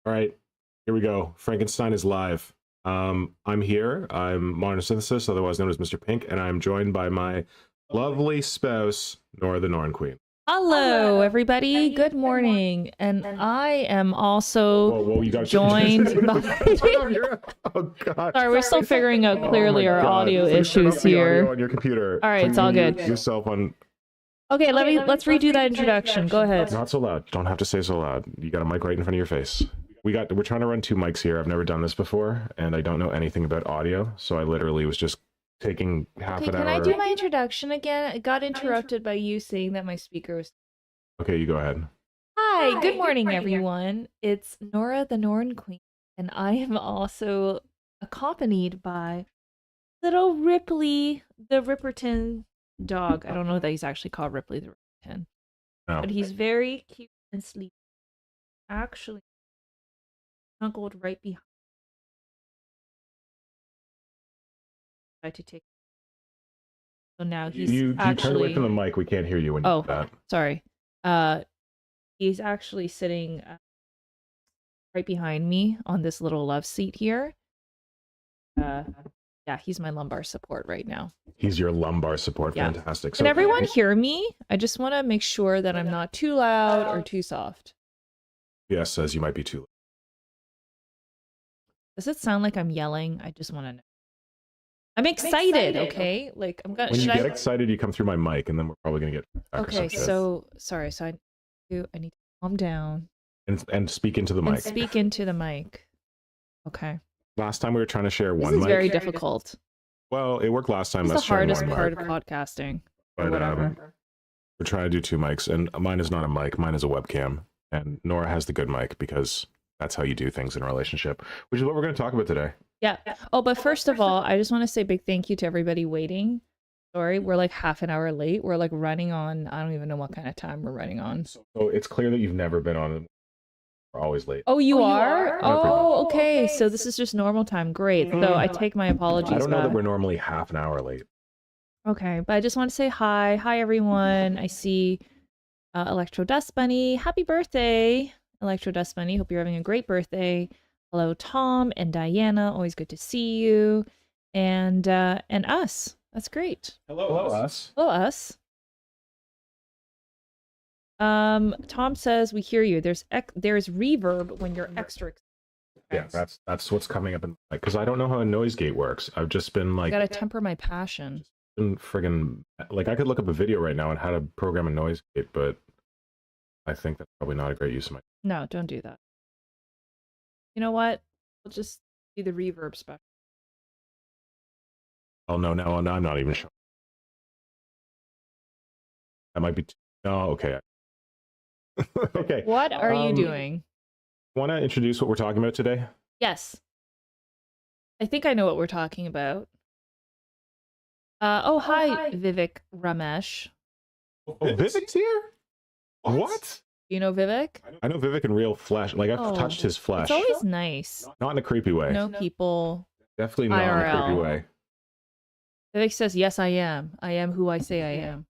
All right, here we go. Frankenstein is live. I'm here. I'm Modern Synthesis, otherwise known as Mr. Pink, and I'm joined by my lovely spouse, Nora the Norn Queen. Hello, everybody. Good morning. And I am also Whoa, you got joined by... Oh, God. Sorry, we're still figuring out clearly our audio issues here. Audio on your computer. All right, it's all good. Yourself on... Okay, let's redo that introduction. Go ahead. Not so loud. You don't have to say so loud. You got a mic right in front of your face. We're trying to run two mics here. I've never done this before, and I don't know anything about audio, so I literally was just taking half an hour. Can I do my introduction again? I got interrupted by you saying that my speaker was... Okay, you go ahead. Hi, good morning, everyone. It's Nora the Norn Queen, and I am also accompanied by little Ripley the Ripperton dog. I don't know that he's actually called Ripley the Ripperton, but he's very cute and sleepy. Actually, snuggled right behind. Try to take. So now he's you actually... turn away from the mic. We can't hear you when you do that. Sorry. He's actually sitting right behind me on this little love seat here. Yeah, he's my lumbar support right now. He's your lumbar support. Yeah. Fantastic. Can everyone hear me? I just want to make sure that I'm not too loud or too soft. Yes, says you might be too loud. Does it sound like I'm yelling? I just want to know. I'm excited, okay? Like I'm gonna. When you get excited, you come through my mic, and then we're probably gonna get. Okay, so sorry. So I need to calm down and speak into the mic. Speak into the mic. Okay. Last time we were trying to share one mic. This is very difficult. Well, it worked last time. It's the hardest part of podcasting. But we're trying to do two mics, and mine is not a mic. Mine is a webcam, and Nora has the good mic because that's how you do things in a relationship, which is what we're going to talk about today. Yeah. Oh, but first of all, I just want to say a big thank you to everybody waiting. Sorry, we're like half an hour late. We're like running on, I don't even know what kind of time we're running on. So it's clear that you've never been on. We're always late. Oh, you are? Oh, okay. So this is just normal time. Great. So I take my apologies back. I don't know that we're normally half an hour late. Okay, but I just want to say hi. Hi, everyone. I see Electro Dust Bunny. Happy birthday, Electro Dust Bunny. Hope you're having a great birthday. Hello, Tom and Diana. Always good to see you. And us. That's great. Hello, us. Hello, us. Tom says we hear you. There's reverb when you're extra. Yeah, that's what's coming up in because I don't know how a noise gate works. I've just been like, I gotta temper my passion. Been friggin' like I could look up a video right now on how to program a noise gate, but I think that's probably not a great use of my. No, don't do that. You know what? We'll just do the reverb special. Oh no, I'm not even sure. That might be. No, okay. Okay. What are you doing? Want to introduce what we're talking about today? Yes. I think I know what we're talking about. Hi, Vivek Ramesh. Oh, Vivek's here? What? You know Vivek? I know Vivek in real flesh. Like, I've touched his flesh. It's always nice. Not in a creepy way. No people. Definitely not IRL. in a creepy way. Vivek says, yes, I am. I am who I say I am.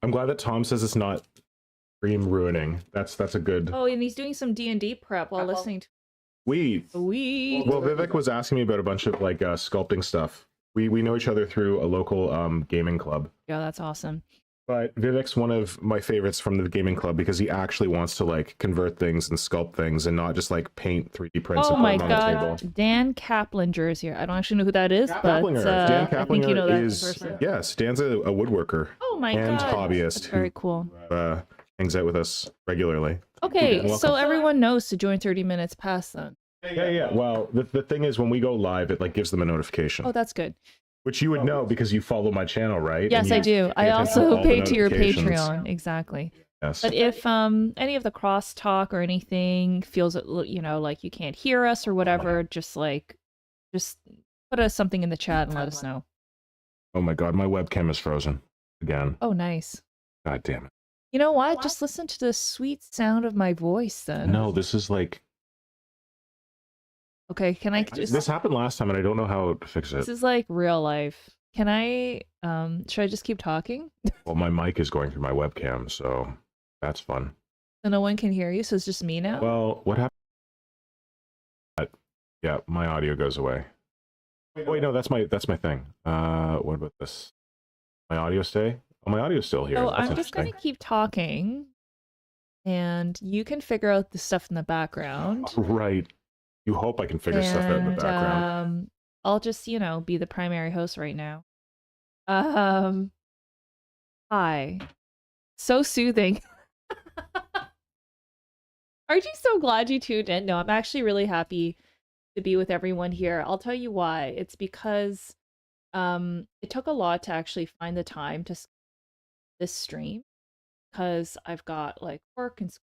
I'm glad that Tom says it's not dream ruining. That's a good... Oh, and he's doing some D&D prep while listening to... Well, Vivek was asking me about a bunch of, like, sculpting stuff. We know each other through a local gaming club. Yeah, that's awesome. But Vivek's one of my favorites from the gaming club because he actually wants to like convert things and sculpt things and not just like paint 3D prints and put them on the table. Dan Kaplinger is here. I don't actually know who that is, but Dan Kaplinger I think you know that person. Yes, Dan's a woodworker. Oh my and god. Hobbyist. That's very cool. Hangs out with us regularly. Okay, so everyone knows to join 30 minutes past then. Yeah. Well, the thing is when we go live, it like gives them a notification. Oh, that's good. Which you would know because you follow my channel, right? Yes, I do. I also pay to your Patreon. Exactly. Yes. But if any of the crosstalk or anything feels, like you can't hear us or whatever, just put us something in the chat and let us know. Oh my god, my webcam is frozen again. Oh, nice. God damn it. You know what? Just listen to the sweet sound of my voice then. No, this is like... Okay, can I just... This happened last time and I don't know how to fix it. This is like real life. Can I, should I just keep talking? Well, my mic is going through my webcam, so that's fun. So no one can hear you, so it's just me now? Well, what happened? Yeah, my audio goes away. Oh, wait, no, that's my thing. What about this? My audio stay? Oh, my audio's still here. So That's I'm just gonna keep talking, and you can figure out the stuff in the background. Right. You hope I can figure stuff out in the background. I'll just, be the primary host right now. Hi. So soothing. Aren't you so glad you tuned in? No, I'm actually really happy to be with everyone here. I'll tell you why. It's because it took a lot to actually find the time to this stream because I've got like work and school.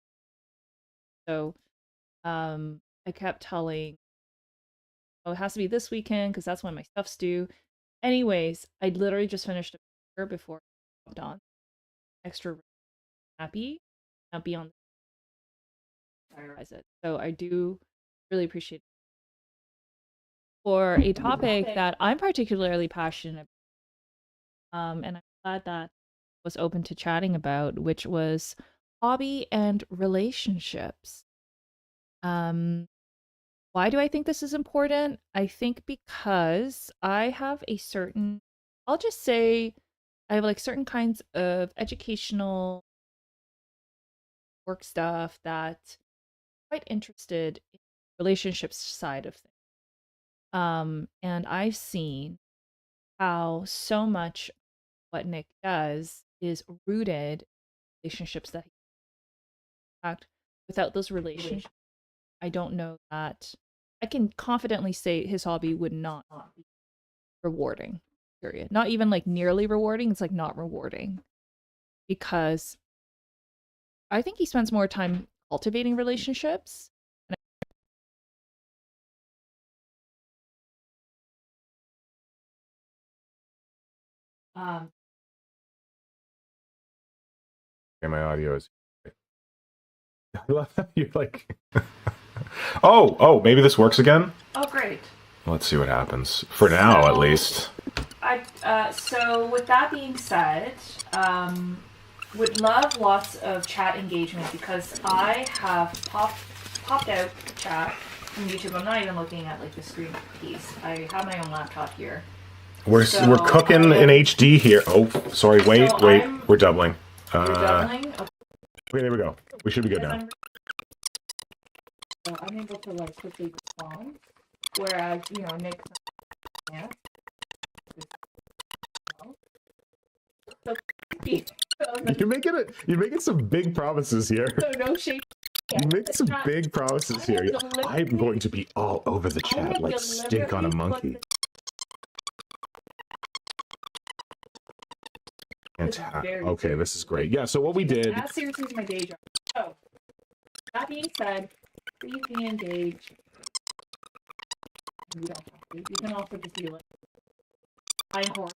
So I kept telling, oh, it has to be this weekend because that's when my stuff's due. Anyways, I literally just finished a paper before I hopped on. Extra happy. I'll be on it. So I do really appreciate it. For a topic that I'm particularly passionate about, and I'm glad that was open to chatting about, which was hobby and relationships. Why do I think this is important? I think because I have I'll just say I have like certain kinds of educational work stuff that I'm quite interested in relationships side of things. And I've seen how so much what Nick does is rooted in relationships that he fact without those relationships, I don't know that I can confidently say his hobby would not be rewarding. Period. Not even like nearly rewarding. It's like not rewarding because I think he spends more time cultivating relationships. Um, Okay, my audio is. I love that you're like. Oh, maybe this works again? oh, great. Let's see what happens. For now, at least. So with that being said, would love lots of chat engagement because I have popped out chat from YouTube. I'm not even looking at like the screen piece. I have my own laptop here. We're cooking in HD here. Oh, sorry. Wait. We're doubling. You're doubling? Okay, there we go. We should be good now. So I'm able to like quickly respond, whereas Nick can't. So, You're making some big promises here. so no shade. You're making some big promises here. I'm going to be all over the chat like stink on a monkey. Okay, this is great. Yeah, so what we did. As seriously as my day job. So, that being said, please be engaged. You don't have to. You can also just be like, I'm horrible.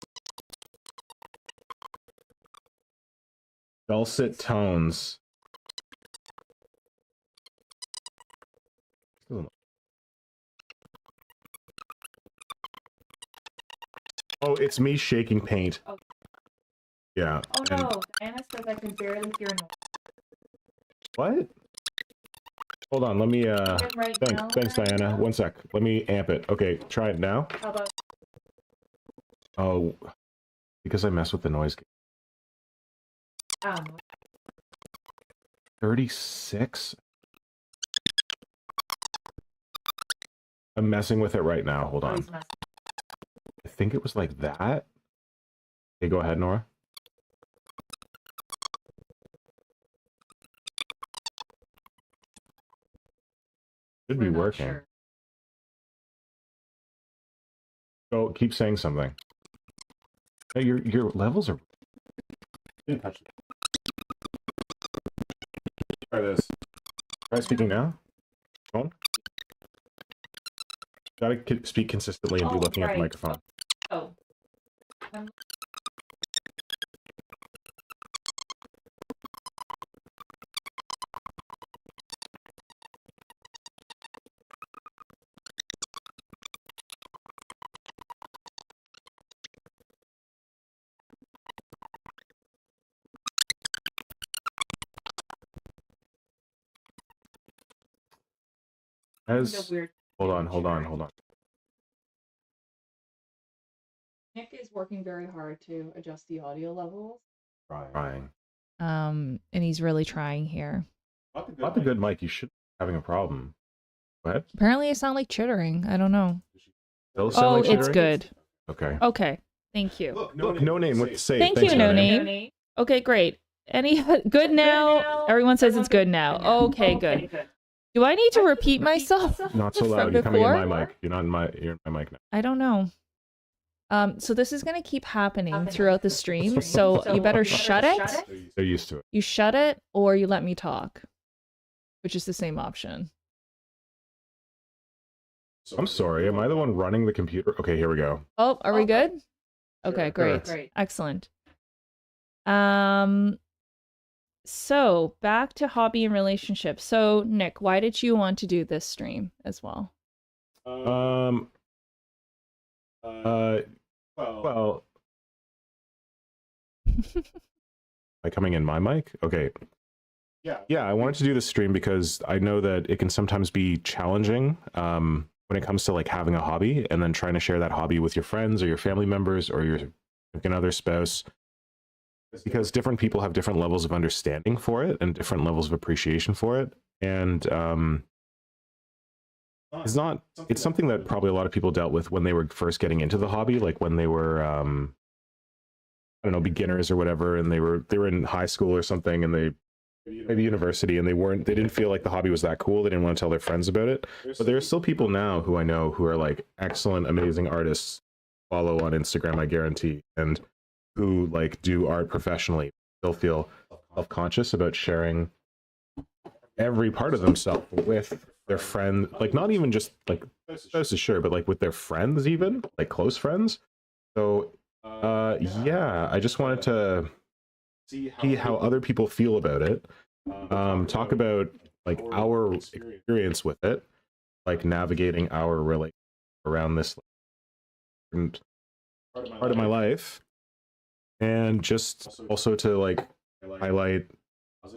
Dulcet tones. Oh, it's me shaking paint. Oh. Yeah. Oh no, Diana says I can barely hear noise. What? Hold on, let me thanks Diana. 1 sec. Let me amp it. Okay, try it now. How about Oh, because I mess with the noise gate. 36? I'm messing with it right now. Hold on. I think it was like that. Okay, go ahead, Nora. Should be working. Sure. Go, keep saying something. No, your levels are. Didn't touch it. Try this. Try speaking now. Phone. Gotta speak consistently and be looking at the microphone. Oh. Hold on. Nick is working very hard to adjust the audio levels. Trying. And he's really trying here. Not the good mic. You should be having a problem. Go ahead. Apparently I sound like chittering. I don't know. Still sound Oh, like it's chittering? good. Okay. Okay. Thank you. Look, no name. What to say? Thank Thanks, you, no name. Okay, great. Any good now? Everyone says it's good now. Okay, good. Do I need to repeat myself? Not so loud. from You're coming in before? my mic. You're in my mic now. I don't know. So this is gonna keep happening throughout the stream. So you better shut it. They're used to it. You shut it, or you let me talk, which is the same option. I'm sorry. Am I the one running the computer? Okay, here we go. Oh, are we good? Okay, great. Excellent. So back to hobby and relationships. So Nick, why did you want to do this stream as well? Well, am I coming in my mic? Okay. Yeah, I wanted to do this stream because I know that it can sometimes be challenging when it comes to like having a hobby and then trying to share that hobby with your friends or your family members or your significant other spouse, because different people have different levels of understanding for it and different levels of appreciation for it. And it's something that probably a lot of people dealt with when they were first getting into the hobby, like when they were I don't know, beginners or whatever, and they were in high school or something, and they maybe university, and they didn't feel like the hobby was that cool. They didn't want to tell their friends about it. But there are still people now who I know who are like excellent, amazing artists, follow on Instagram, I guarantee, and who like do art professionally, still feel self-conscious about sharing every part of themselves with their friend, like not even just like spouses, sure, but like with their friends, even like close friends. So yeah, I just wanted to see how other people feel about it, talk about like our experience with it, like navigating our relationship around this part of my life, and just also to like highlight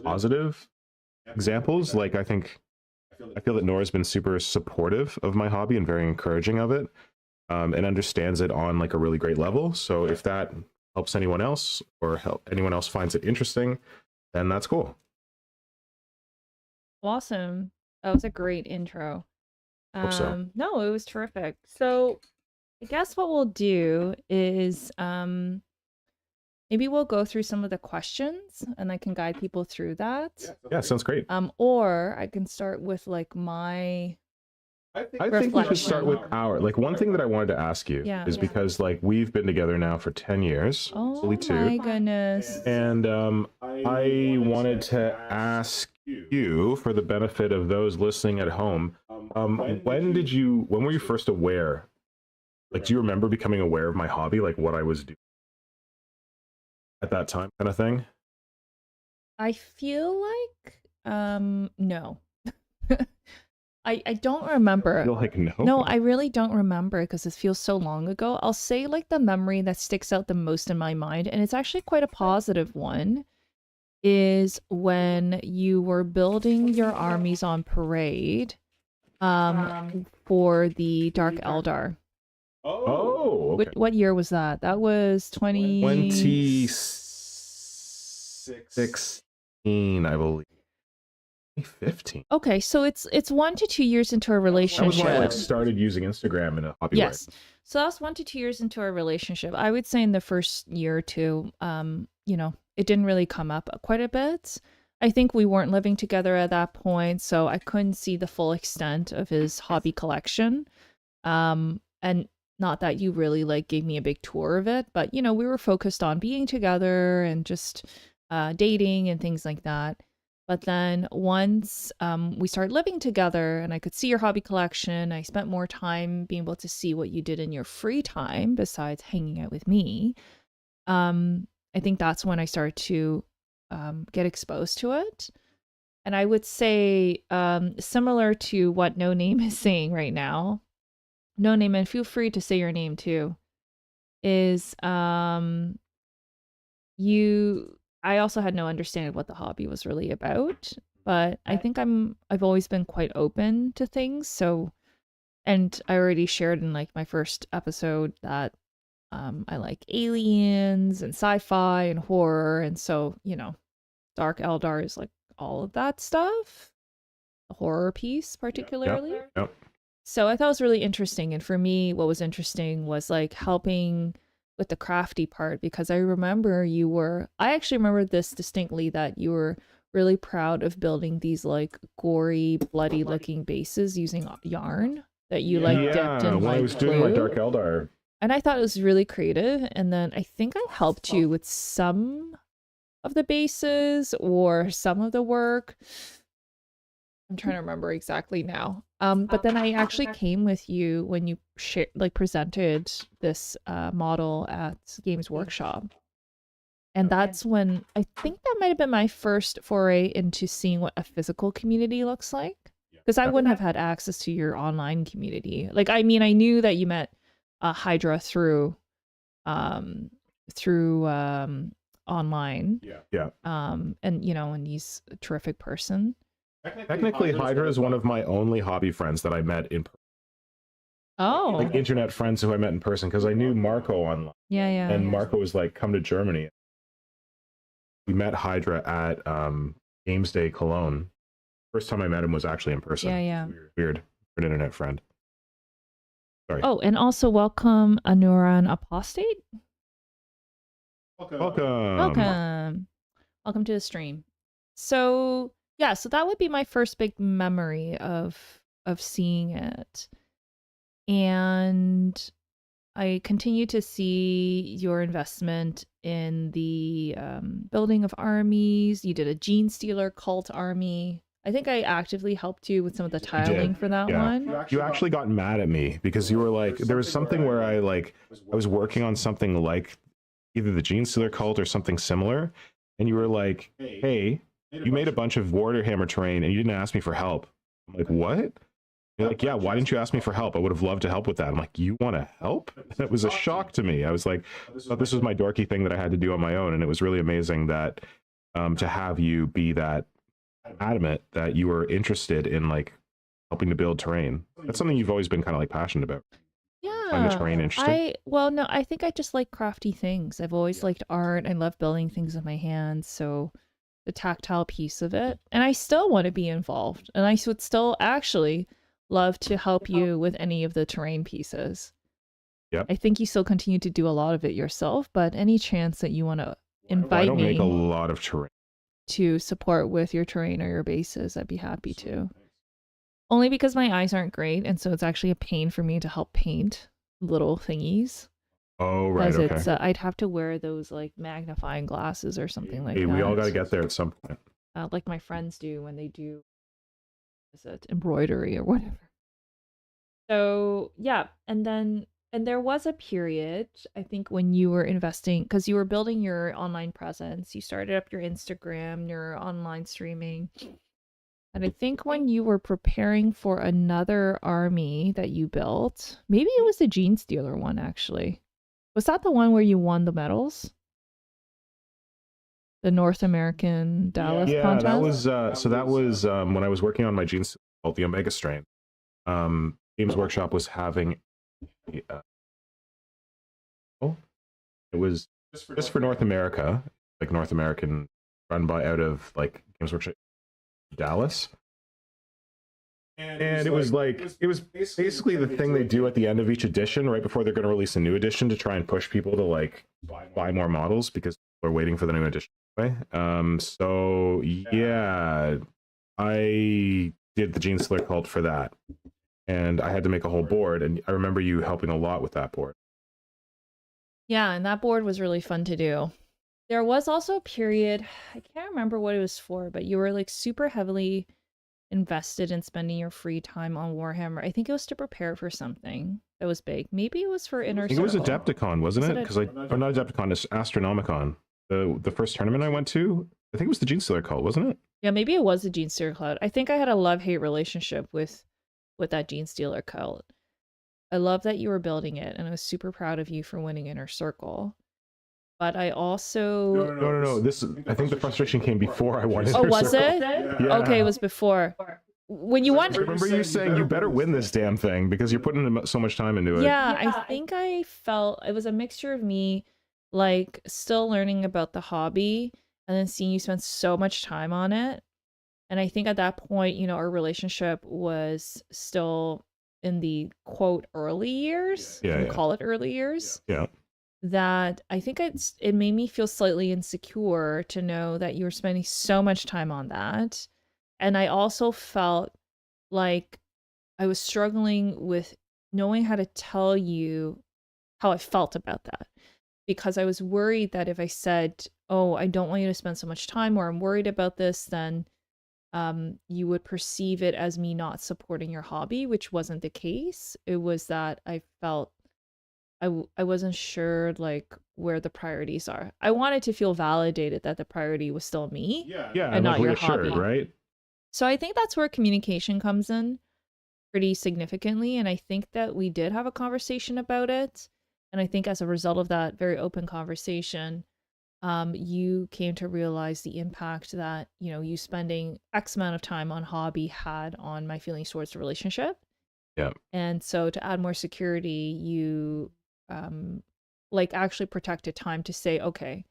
positive examples. Like I feel that Nora's been super supportive of my hobby and very encouraging of it, and understands it on like a really great level. So if that helps anyone else, or anyone else finds it interesting, then that's cool. Awesome. That was a great intro. Hope so. No, it was terrific. So I guess what we'll do is maybe we'll go through some of the questions and I can guide people through that. Yeah, sounds great. Or I can start with like my I think we should start with like one thing that I wanted to ask you is because like we've been together now for 10 years, fully 2. Oh my goodness. And I wanted to ask you, for the benefit of those listening at home, when were you first aware? Like, do you remember becoming aware of my hobby, like what I was doing at that time, kind of thing? I feel like no. I don't remember. I feel like no. No, I really don't remember because it feels so long ago. I'll say like the memory that sticks out the most in my mind, and it's actually quite a positive one, is when you were building your armies on parade for the Dark Eldar. Oh, okay. What year was that? That was 2016, I believe. 2015. Okay, so it's 1 to 2 years into a relationship. That was when I like started using Instagram in a hobby way. So that's 1 to 2 years into our relationship. I would say in the first year or two, you know, it didn't really come up quite a bit. I think we weren't living together at that point, so I couldn't see the full extent of his hobby collection. And not that you really like gave me a big tour of it, but you know, we were focused on being together and just dating and things like that. But then once we started living together and I could see your hobby collection, I spent more time being able to see what you did in your free time besides hanging out with me. I think that's when I started to get exposed to it. And I would say similar to what No Name is saying right now, No Name, and feel free to say your name too, is I also had no understanding of what the hobby was really about. but I think I've always been quite open to things. So, and I already shared in like my first episode that I like aliens and sci-fi and horror, and so, Dark Eldar is like all of that stuff, the horror piece particularly. Yep. So I thought it was really interesting. And for me, what was interesting was like helping with the crafty part, because I actually remember this distinctly, that you were really proud of building these like gory, bloody looking bases using yarn that you like dipped in when I was doing my Dark Eldar. And I thought it was really creative. And then I think I helped you with some of the bases or some of the work. I'm trying to remember exactly now. But then I actually came with you when you presented this model at Games Workshop. And that's when I think that might have been my first foray into seeing what a physical community looks like. Because I wouldn't have had access to your online community. Like, I mean, I knew that you met Hydra through online. Yeah. And and he's a terrific person. Technically, Hydra is one of my only hobby friends that I met in person. Oh. Like internet friends who I met in person, because I knew Marco online. Yeah. And Marco was like, come to Germany. We met Hydra at Games Day Cologne. First time I met him was actually in person. Yeah. Weird. An internet friend. Sorry. Oh, and also welcome Nora and Apostate. Welcome to the stream. So yeah, so that would be my first big memory of seeing it. And I continue to see your investment in the building of armies. You did a Gene Stealer cult army. I think I actively helped you with some of the tiling for that one. You actually got mad at me because you were like, there was something where I was working on something like either the Gene Stealer cult or something similar, and you were like, hey, you made a bunch of Warhammer terrain and you didn't ask me for help. I'm like, what? You're like, yeah, why didn't you ask me for help? I would have loved to help with that. I'm like, you want to help? That was a shock to me. I was like, oh, this was my dorky thing that I had to do on my own. And it was really amazing that to have you be that adamant that you were interested in like helping to build terrain. That's something you've always been kind of like passionate about. Yeah. Find the terrain interesting. I think I just like crafty things. I've always liked art. I love building things with my hands. So the tactile piece of it. And I still want to be involved. And I would still actually love to help you with any of the terrain pieces. Yep. I think you still continue to do a lot of it yourself, but any chance that you want to invite I don't me make a lot of terrain to support with your terrain or your bases, I'd be happy to. Only because my eyes aren't great, and so it's actually a pain for me to help paint little thingies. Oh, right, okay. It's, I'd have to wear those like magnifying glasses or something like that. We all got to get there at some point. Like my friends do when they do embroidery or whatever. So yeah, and there was a period, I think, when you were investing, because you were building your online presence, you started up your Instagram, your online streaming. And I think when you were preparing for another army that you built, maybe it was the Gene Stealer one, actually. Was that the one where you won the medals? The North American Dallas contest? That was that was when I was working on my genes called the Omega strain. Games Workshop was having it was just for North America, like North American, run by out of like Games Workshop Dallas. And it was basically the thing they do at the end of each edition, right before they're going to release a new edition, to try and push people to like buy more models because people are waiting for the new edition. So yeah, I did the Gene Stealer cult for that, and I had to make a whole board, and I remember you helping a lot with that board. Yeah, and that board was really fun to do. There was also a period, I can't remember what it was for, but you were like super heavily invested in spending your free time on Warhammer. I think it was to prepare for something that was big. Maybe it was for Inner Circle. I think it was Adepticon, wasn't it? Because not Adepticon, it's Astronomicon. The first tournament I went to, I think it was the Gene Stealer cult, wasn't it? Yeah, maybe it was the Gene Stealer cult. I think I had a love-hate relationship with that Gene Stealer cult. I love that you were building it, and I was super proud of you for winning Inner Circle. but I also No. This, I think the frustration came before I wanted. Oh, her was circle. it? Yeah. Okay, it was before. When you want, Remember you saying you better win this damn thing because you're putting so much time into it. yeah, I think I felt it was a mixture of me like still learning about the hobby and then seeing you spend so much time on it. And I think at that point, you know, our relationship was still in the quote early years. Yeah, Can we yeah. call it early years? Yeah. That I think it made me feel slightly insecure to know that you were spending so much time on that. And I also felt like I was struggling with knowing how to tell you how I felt about that, because I was worried that if I said, "Oh, I don't want you to spend so much time," or "I'm worried about this," then you would perceive it as me not supporting your hobby, which wasn't the case. It was that I felt I wasn't sure like where the priorities are. I wanted to feel validated that the priority was still me, Yeah, and not like your reassured, hobby. right? So I think that's where communication comes in pretty significantly, and I think that we did have a conversation about it. And I think as a result of that very open conversation, you came to realize the impact that, you know, you spending X amount of time on hobby had on my feelings towards the relationship. Yeah. And so to add more security, you like actually protected time to say, okay,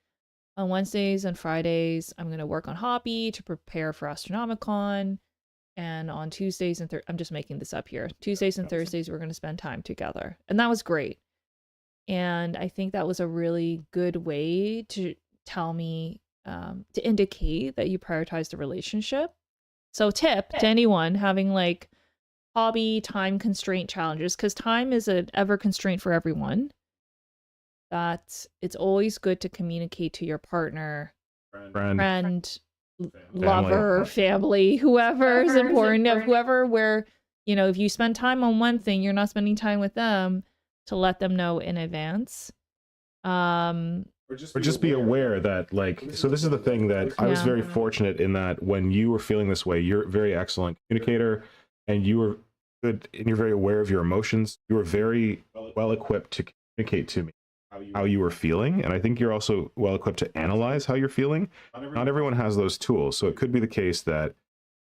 on Wednesdays and Fridays, I'm going to work on hobby to prepare for Astronomicon. And on Tuesdays and I'm just making this up here. Tuesdays and Thursdays, we're going to spend time together. And that was great. And I think that was a really good way to tell me, to indicate that you prioritize the relationship. So tip to anyone having like hobby time constraint challenges, because time is an ever constraint for everyone, that it's always good to communicate to your partner, friend, lover, family, whoever is important, of whoever, where, you know, if you spend time on one thing, you're not spending time with them, to let them know in advance. Or just be aware that, like, so this is the thing that I was very fortunate in that when you were feeling this way, you're a very excellent communicator and you were good and you're very aware of your emotions. You were very well equipped to communicate to me how you were feeling. And I think you're also well equipped to analyze how you're feeling. Not everyone has those tools. So it could be the case that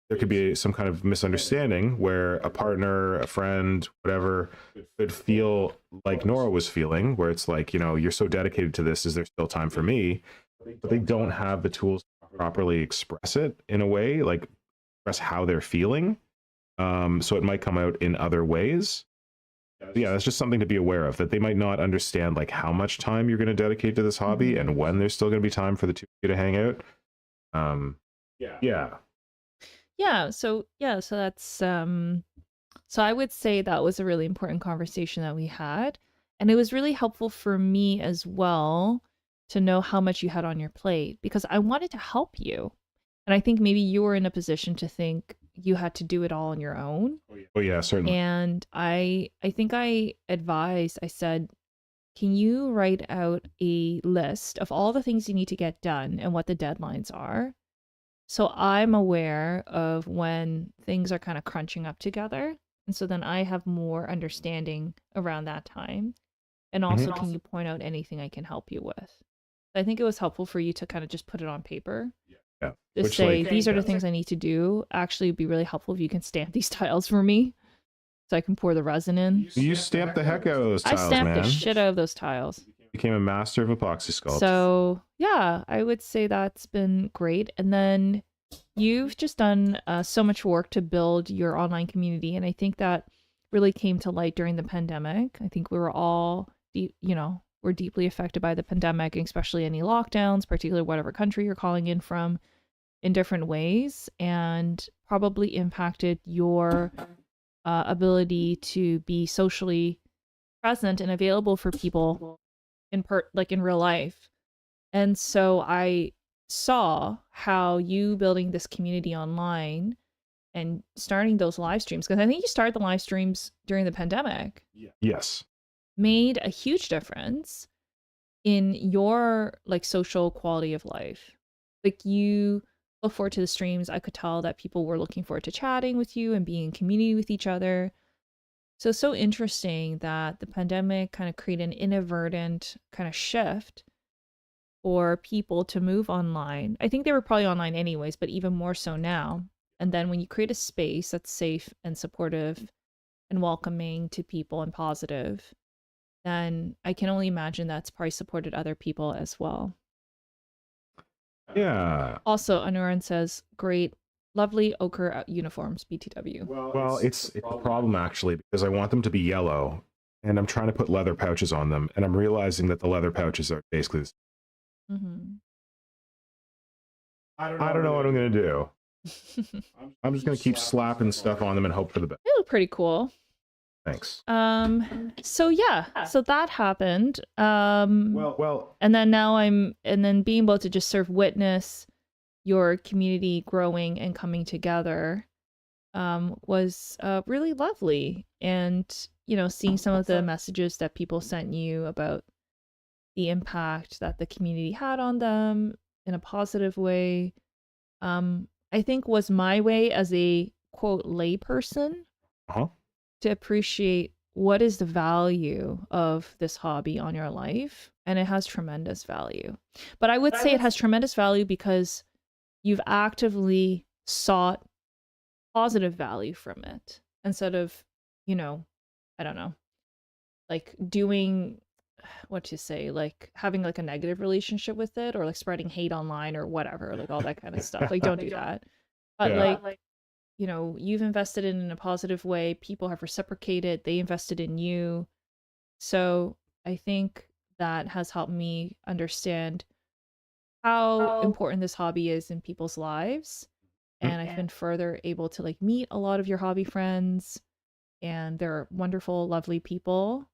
there could be some kind of misunderstanding where a partner, a friend, whatever, could feel like Nora was feeling, where it's like, you know, you're so dedicated to this, is there still time for me? But they don't have the tools to properly express it in a way, like express how they're feeling. So it might come out in other ways. Yeah, that's just something to be aware of, that they might not understand like how much time you're going to dedicate to this hobby and when there's still going to be time for the two of you to hang out. So that's so I would say that was a really important conversation that we had, and it was really helpful for me as well to know how much you had on your plate, because I wanted to help you. And I think maybe you were in a position to think you had to do it all on your own. Oh yeah, certainly. And I think I said, can you write out a list of all the things you need to get done and what the deadlines are? So I'm aware of when things are kind of crunching up together. And so then I have more understanding around that time. And also, can you point out anything I can help you with? I think it was helpful for you to kind of just put it on paper. Yeah. Just say, these are the things I need to do. Actually, it'd be really helpful if you can stamp these tiles for me so I can pour the resin in. You stamped the heck out of those tiles, I stamped man. the shit out of those tiles. Became a master of epoxy sculpt. So yeah, I would say that's been great. And then you've just done so much work to build your online community, and I think that really came to light during the pandemic. I think we were all, we're deeply affected by the pandemic, especially any lockdowns, particularly whatever country you're calling in from, in different ways, and probably impacted your ability to be socially present and available for people in real life. And so I saw how you building this community online and starting those live streams, because I think you started the live streams during the pandemic. Yes. Made a huge difference in your like social quality of life. Like, you look forward to the streams. I could tell that people were looking forward to chatting with you and being in community with each other. So interesting that the pandemic kind of created an inadvertent kind of shift for people to move online. I think they were probably online anyways, but even more so now. And then when you create a space that's safe and supportive and welcoming to people and positive, then I can only imagine that's probably supported other people as well. Yeah. Also, Anuran says, great, lovely ochre uniforms, BTW. Well, it's a problem actually, because I want them to be yellow, and I'm trying to put leather pouches on them, and I'm realizing that the leather pouches are basically the same. Mm-hmm. I don't know what I'm going to do. I'm just going to keep slapping stuff on them and hope for the best. They look pretty cool. Thanks. So yeah, so that happened. Well, and then being able to just witness your community growing and coming together was really lovely. And seeing some of the messages that people sent you about the impact that the community had on them in a positive way, I think was my way as a quote layperson to appreciate what is the value of this hobby on your life. And it has tremendous value. But I would say it has tremendous value because you've actively sought positive value from it instead of, I don't know, like doing what to say, like having like a negative relationship with it, or like spreading hate online or whatever, like all that kind of stuff. Like don't do that. But like you've invested in a positive way, people have reciprocated, they invested in you. So I think that has helped me understand how important this hobby is in people's lives. And I've been further able to like meet a lot of your hobby friends, and they're wonderful, lovely people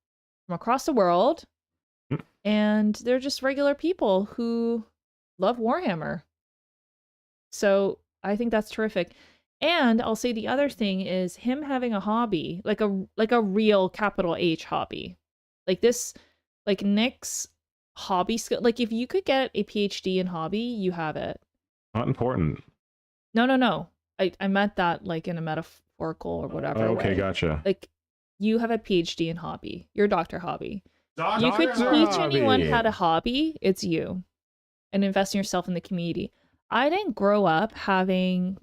from across the world. And they're just regular people who love Warhammer. So I think that's terrific. And I'll say the other thing is him having a hobby, like a real capital H hobby. Like this, like Nick's hobby skill. Like if you could get a PhD in hobby, you have it. Not important. No. I meant that like in a metaphorical or whatever okay, way. Gotcha. Like you have a PhD in hobby. You're Dr. Hobby. Dr. You could Hobby. teach anyone how to hobby, it's you. And invest in yourself in the community. I didn't grow up having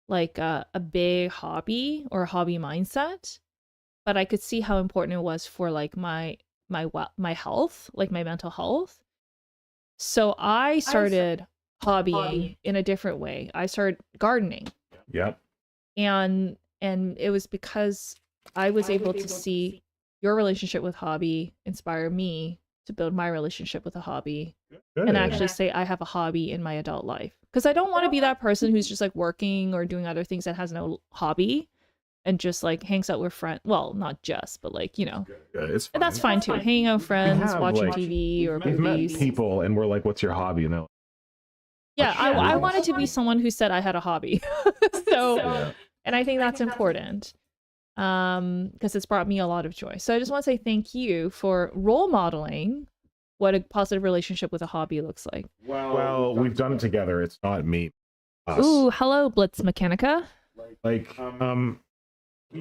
like a big hobby or a hobby mindset, but I could see how important it was for like my health, like my mental health. So I started hobbying in a different way. I started gardening. Yep. And it was because I was able to see your relationship with hobby inspire me to build my relationship with a hobby. Good. And actually say I have a hobby in my adult life. Because I don't want to be that person who's just like working or doing other things that has no hobby and just like hangs out with friends. Well, not just, but like, it's and that's fine too. Hanging out with friends, watching TV or movies. We've met people and we're like, what's your hobby? And they're like, yeah, I wanted to be someone who said I had a hobby. So, and I think that's important. Because it's brought me a lot of joy. So I just want to say thank you for role modeling what a positive relationship with a hobby looks like. Well, we've done it together. It's not me. Us. Ooh, hello, Blitz Mechanica. Like,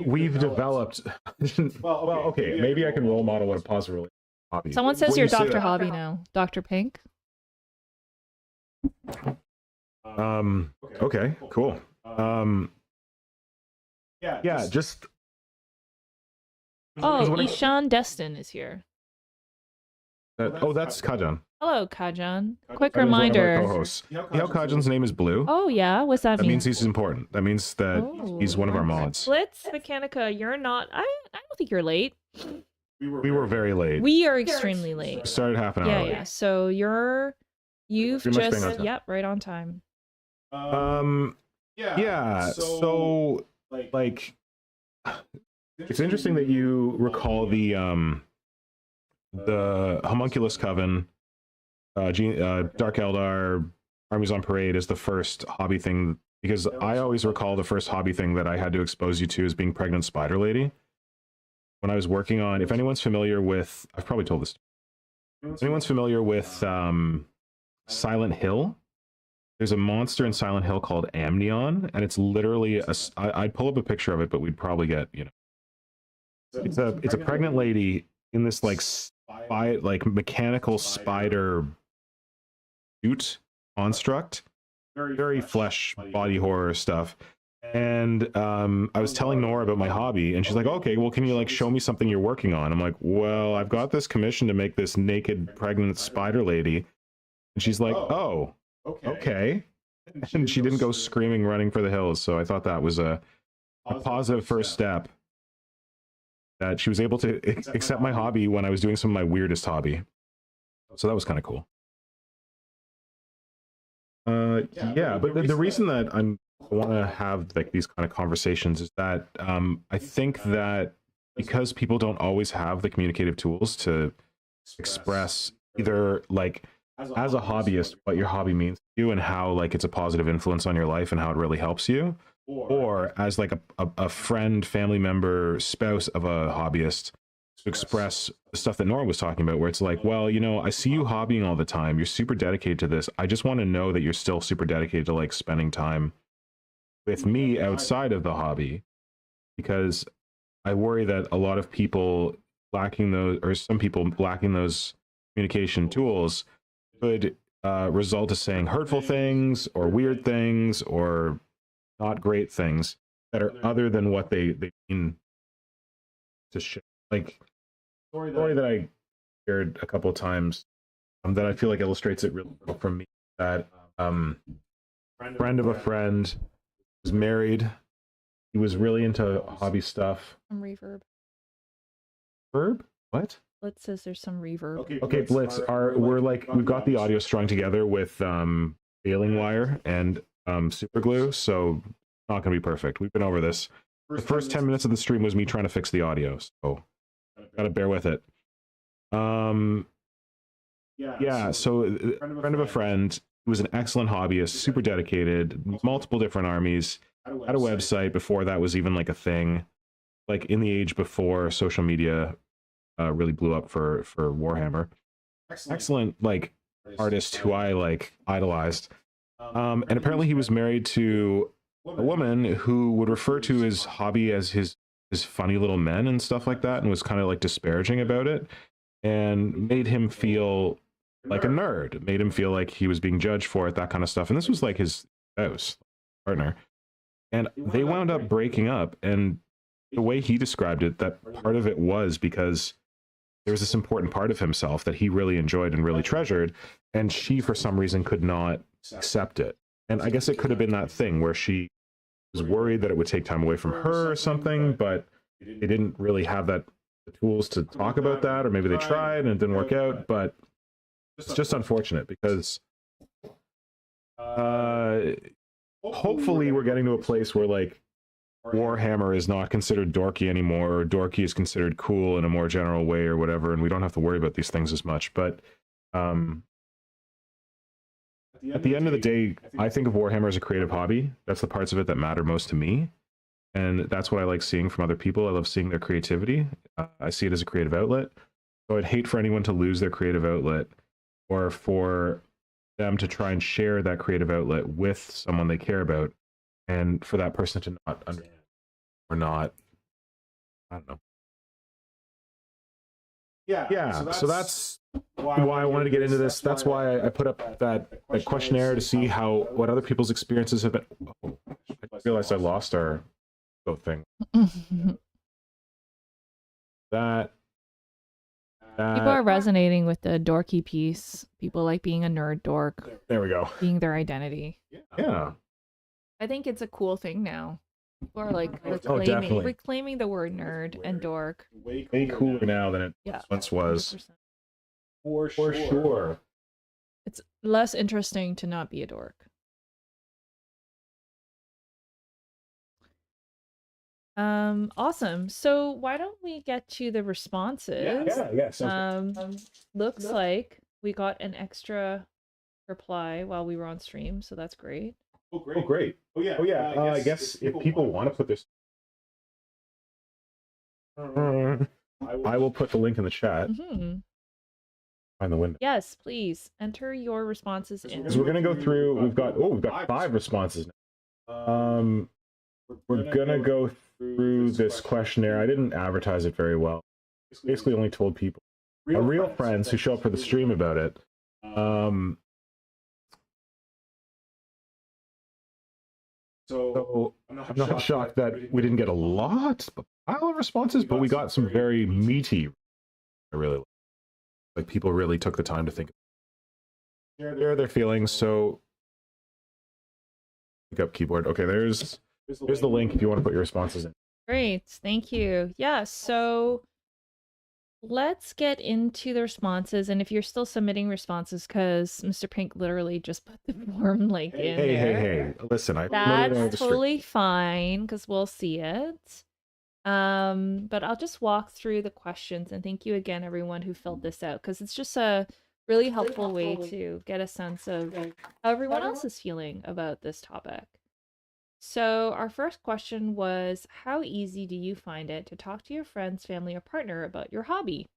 we've developed. well, okay, maybe I can role model what a positive relationship hobby. Someone says you're Dr. Hobby now. Dr. Pink. Okay, cool. Yeah, just. Oh, Ishan Destin is here. That's Kajan. Hello, Kajan. Quick reminder. Co-hosts. You know Kajan's name is Blue? Oh, yeah? What's that mean? That means he's important. That means that he's one of our mods. Blitz Mechanica, you're not... I don't think you're late. We were very late. We are extremely late. We started half an hour late. Yeah. So you've just... Yep, right on time. Yeah. So, like... It's interesting that you recall the Homunculus Coven, Dark Eldar, Armies on Parade is the first hobby thing, because I always recall the first hobby thing that I had to expose you to as being Pregnant Spider Lady. When I was working on, if anyone's familiar with, I've probably told this, if anyone's familiar with Silent Hill, there's a monster in Silent Hill called Amnion, and it's literally, I'd pull up a picture of it, but we'd probably get, it's a pregnant lady in this like like mechanical spider suit construct, very flesh body horror stuff. And I was telling Nora about my hobby, and she's like, okay, well, can you like show me something you're working on? I'm like, well, I've got this commission to make this naked pregnant spider lady. And she's like, oh, okay. And she didn't go screaming, running for the hills. So I thought that was a positive first step, that she was able to accept my hobby when I was doing some of my weirdest hobby. So that was kind of cool. Yeah, but the reason that I want to have like these kind of conversations is that I think that because people don't always have the communicative tools to express either like as a hobbyist what your hobby means to you and how like it's a positive influence on your life and how it really helps you, or as like a friend, family member, spouse of a hobbyist, to express the stuff that Nora was talking about, where it's like, well, you know, I see you hobbying all the time, you're super dedicated to this, I just want to know that you're still super dedicated to like spending time with me outside of the hobby, because I worry that a lot of people lacking those, or some people lacking those communication tools, could result to saying hurtful things or weird things or not great things that are other than what they mean to share. Like story that I shared a couple of times that I feel like illustrates it really well for me. That friend of a friend was married. He was really into hobby stuff. Some reverb. Verb? What? Blitz says there's some reverb. Okay, Blitz. We've got the audio strung together with baling wire and super glue, so it's not gonna be perfect. We've been over this. The first 10 minutes of the stream was me trying to fix the audio, so gotta bear with it. Yeah, so a friend of a friend who was an excellent hobbyist, super dedicated, multiple different armies, had a website before that was even like a thing, like in the age before social media really blew up for Warhammer. Excellent like artist who I like idolized. And apparently he was married to a woman who would refer to his hobby as his funny little men and stuff like that, and was kind of like disparaging about it, and made him feel like a nerd, made him feel like he was being judged for it, that kind of stuff. And this was like his spouse, partner, and they wound up breaking up. And the way he described it, that part of it was because there was this important part of himself that he really enjoyed and really treasured, and she for some reason could not accept it. And I guess it could have been that thing where she was worried that it would take time away from her or something, but they didn't really have the tools to talk about that, or maybe they tried and it didn't work out. But it's just unfortunate because hopefully we're getting to a place where like Warhammer is not considered dorky anymore, or dorky is considered cool in a more general way or whatever, and we don't have to worry about these things as much. But at the end of the day, I think of Warhammer as a creative hobby. That's the parts of it that matter most to me, and that's what I like seeing from other people. I love seeing their creativity. I see it as a creative outlet. So I'd hate for anyone to lose their creative outlet, or for them to try and share that creative outlet with someone they care about, and for that person to not understand or not, I don't know. Yeah, so that's why I wanted to get into this. That's why I put up that questionnaire to see what other people's experiences have been. Oh, I realized I lost our thing. That People are resonating with the dorky piece. People like being a nerd dork. There we go. Being their identity. Yeah. I think it's a cool thing now. People are like reclaiming the word nerd and dork. Way cooler now than it once was. 100%. For sure. It's less interesting to not be a dork. Awesome. So why don't we get to the responses? Yeah. Looks like we got an extra reply while we were on stream, so that's great. Oh, great. Oh, yeah. I guess if people want to put this, I will put the link in the chat. Find the window. Yes, please enter your responses in. So we're gonna go through. We've got 5 responses now. We're gonna go through this questionnaire. I didn't advertise it very well. Basically, only told people real friends who show up for the stream about it. So I'm not shocked that we didn't get a lot of responses, but we got some very meaty. I really like people really took the time to think, share their feelings. So pick up keyboard. Okay, there's the link if you want to put your responses in. Great, thank you. Yeah, so let's get into the responses, and if you're still submitting responses, because Mr. Pink literally just put the form link in there. Hey, listen, that's totally fine, because we'll see it. But I'll just walk through the questions, and thank you again, everyone who filled this out, because it's just a really helpful way to get a sense of how everyone else is feeling about this topic. So our first question was, how easy do you find it to talk to your friends, family, or partner about your hobby?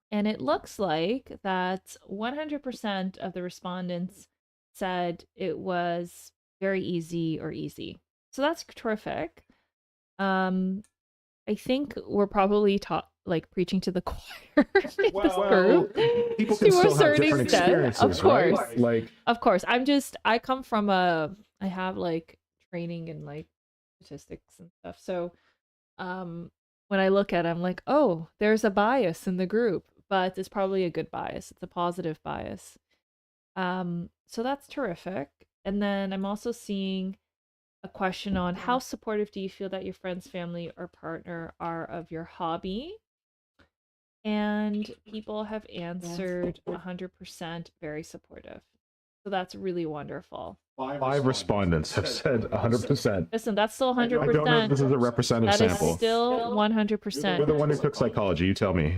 And it looks like that 100% of the respondents said it was very easy or easy. So that's terrific. I think we're probably preaching to the choir in this group. People can still have different experiences, of course. Right? Of course. I come from I have training in statistics and stuff. So when I look at it, I'm like, oh, there's a bias in the group, but it's probably a good bias. It's a positive bias. So that's terrific. And then I'm also seeing a question on how supportive do you feel that your friends, family, or partner are of your hobby? And people have answered 100% very supportive. So that's really wonderful. 5 respondents have said 100%. Listen, that's still 100%. I don't know if this is a representative sample. That is still 100%. You're the one who took psychology, you tell me.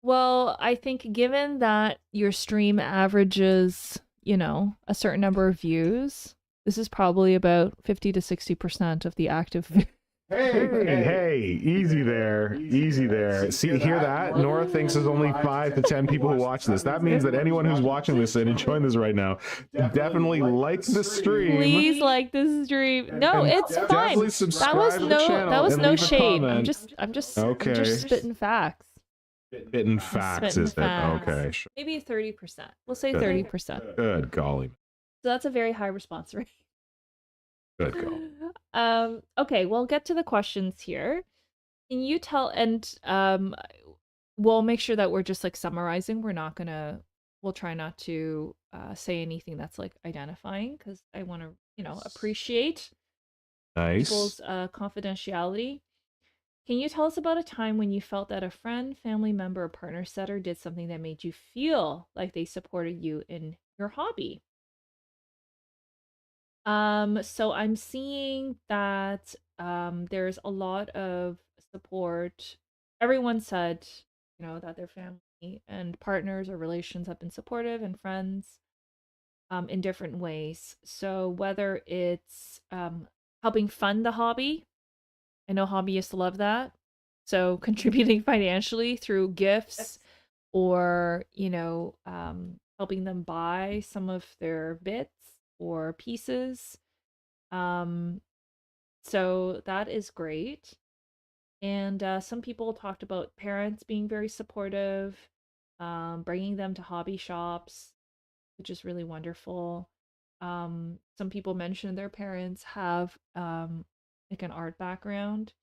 Well, I think given that your stream averages, a certain number of views, this is probably about 50 to 60% of the active. Hey, easy there. See, hear that? Nora thinks there's only 5 to 10 people who watch this. That means that anyone who's watching this and enjoying this right now, definitely like the stream. Please like this stream. No, it's fine. That was no shade. I'm just spitting facts. Spitting facts, is it? Okay, sure. Maybe 30%. We'll say 30%. Good golly. So that's a very high response rate. Good go. Okay, we'll get to the questions here. Can you tell, and we'll make sure that we're just summarizing. We'll try not to say anything that's identifying, because I want to, appreciate people's confidentiality. Can you tell us about a time when you felt that a friend, family member, or partner said or did something that made you feel like they supported you in your hobby? So I'm seeing that there's a lot of support. Everyone said, that their family and partners or relations have been supportive, and friends in different ways. So whether it's helping fund the hobby, I know hobbyists love that. So contributing financially through gifts, or helping them buy some of their bits or pieces. So that is great. And some people talked about parents being very supportive, bringing them to hobby shops, which is really wonderful. Some people mentioned their parents have an art background,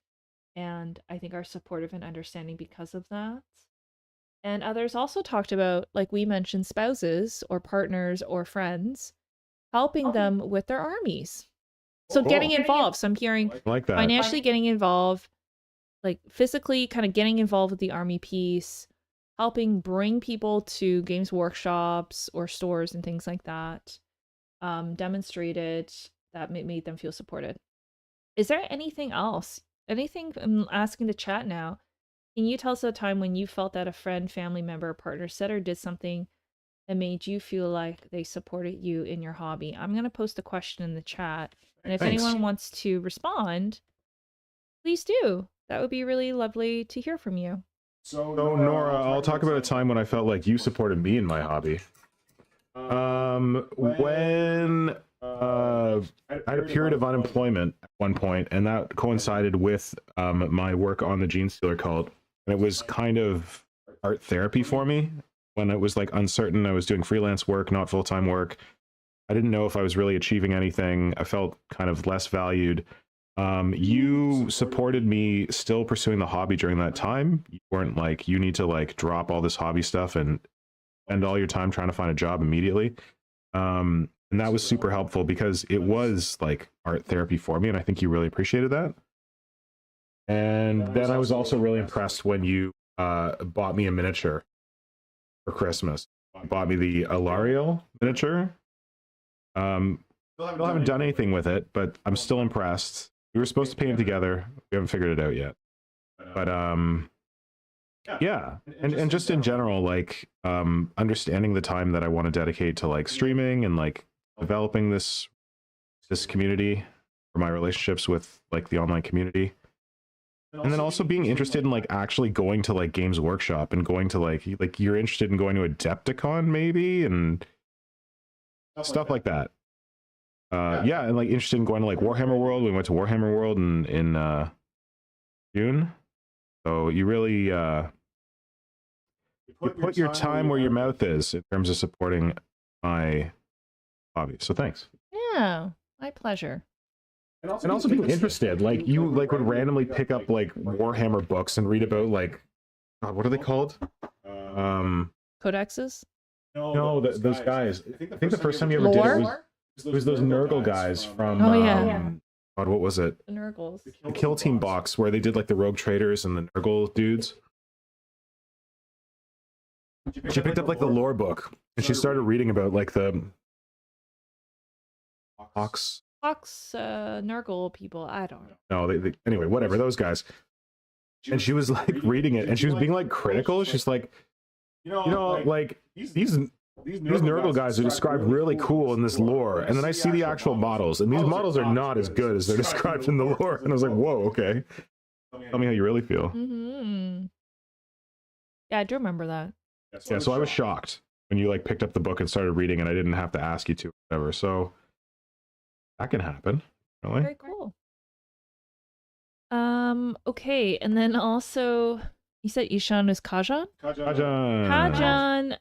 and I think are supportive and understanding because of that. And others also talked about, like we mentioned, spouses or partners or friends helping them with their armies. So getting involved. So I'm hearing like that. Financially getting involved, physically kind of getting involved with the army piece, helping bring people to games workshops or stores and things like that, demonstrated that made them feel supported. Is there anything else? Anything? I'm asking the chat now. Can you tell us a time when you felt that a friend, family member, or partner said or did something that made you feel like they supported you in your hobby? I'm going to post a question in the chat. And if anyone wants to respond, please do. That would be really lovely to hear from you. So Nora, I'll talk about a time when I felt like you supported me in my hobby. When I had a period of unemployment at one point, and that coincided with my work on the Gene Stealer cult. And it was kind of art therapy for me when it was like uncertain. I was doing freelance work, not full-time work. I didn't know if I was really achieving anything. I felt kind of less valued. You supported me still pursuing the hobby during that time. You weren't like, you need to like drop all this hobby stuff and spend all your time trying to find a job immediately. And that was super helpful because it was like art therapy for me, and I think you really appreciated that. And then I was also really impressed when you bought me a miniature for Christmas. You bought me the Alariel miniature. Still haven't done anything with it, but I'm still impressed. We were supposed to paint it together. We haven't figured it out yet. But yeah, and just in general, like understanding the time that I want to dedicate to like streaming and like developing this community for my relationships with like the online community. And then also being interested in like actually going to like Games Workshop and going to like you're interested in going to Adepticon maybe and stuff like that. Yeah, and like interested in going to like Warhammer World. We went to Warhammer World in June. So you really you put your time where your mouth is in terms of supporting my hobby. So thanks. Yeah, my pleasure. And also being interested, like you like would randomly pick up like Warhammer books and read about like, God, what are they called? Codexes? No, those guys. I think the first time you ever did it was those Nurgle guys from God, what was it? The Nurgles. The Kill Team box where they did like the Rogue Traders and the Nurgle dudes. She picked up like the lore book and she started reading about like the Hawks. Nurgle people, I don't know. No, they anyway, whatever, those guys. And she was like reading it and she was being like critical. She's like, you know, like these Nurgle guys are described really cool in this lore, and then I see the actual models, and these models are not as good as they're described in the lore. And I was like, whoa, okay. Tell me how you really feel. Mm-hmm. Yeah, I do remember that. Yeah, so I was shocked when you like picked up the book and started reading, and I didn't have to ask you to, or whatever. So that can happen. Really? Very cool. Okay, and then also you said Ishan is Kajan? Kajan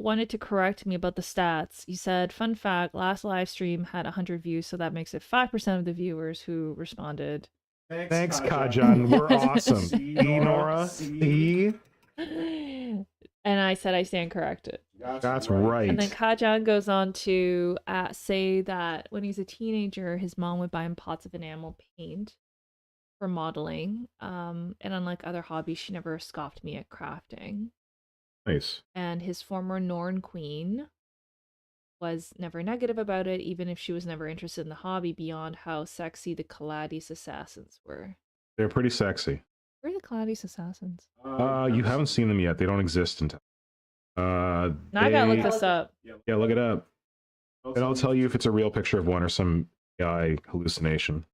wanted to correct me about the stats. You said, fun fact, last live stream had 100 views, so that makes it 5% of the viewers who responded. Thanks, Kajan. We're awesome. See, Nora? See? And I said I stand corrected. That's right. And then Kajan goes on to say that when he's a teenager, his mom would buy him pots of enamel paint for modeling. And unlike other hobbies, she never scoffed me at crafting. Nice. And his former Norn Queen was never negative about it, even if she was never interested in the hobby beyond how sexy the Kaladis assassins were. They're pretty sexy. Where are the Kaladis assassins? You haven't seen them yet. They don't exist in town. Now I gotta look this up. Yeah, look it up. And I'll tell you if it's a real picture of one or some AI hallucination.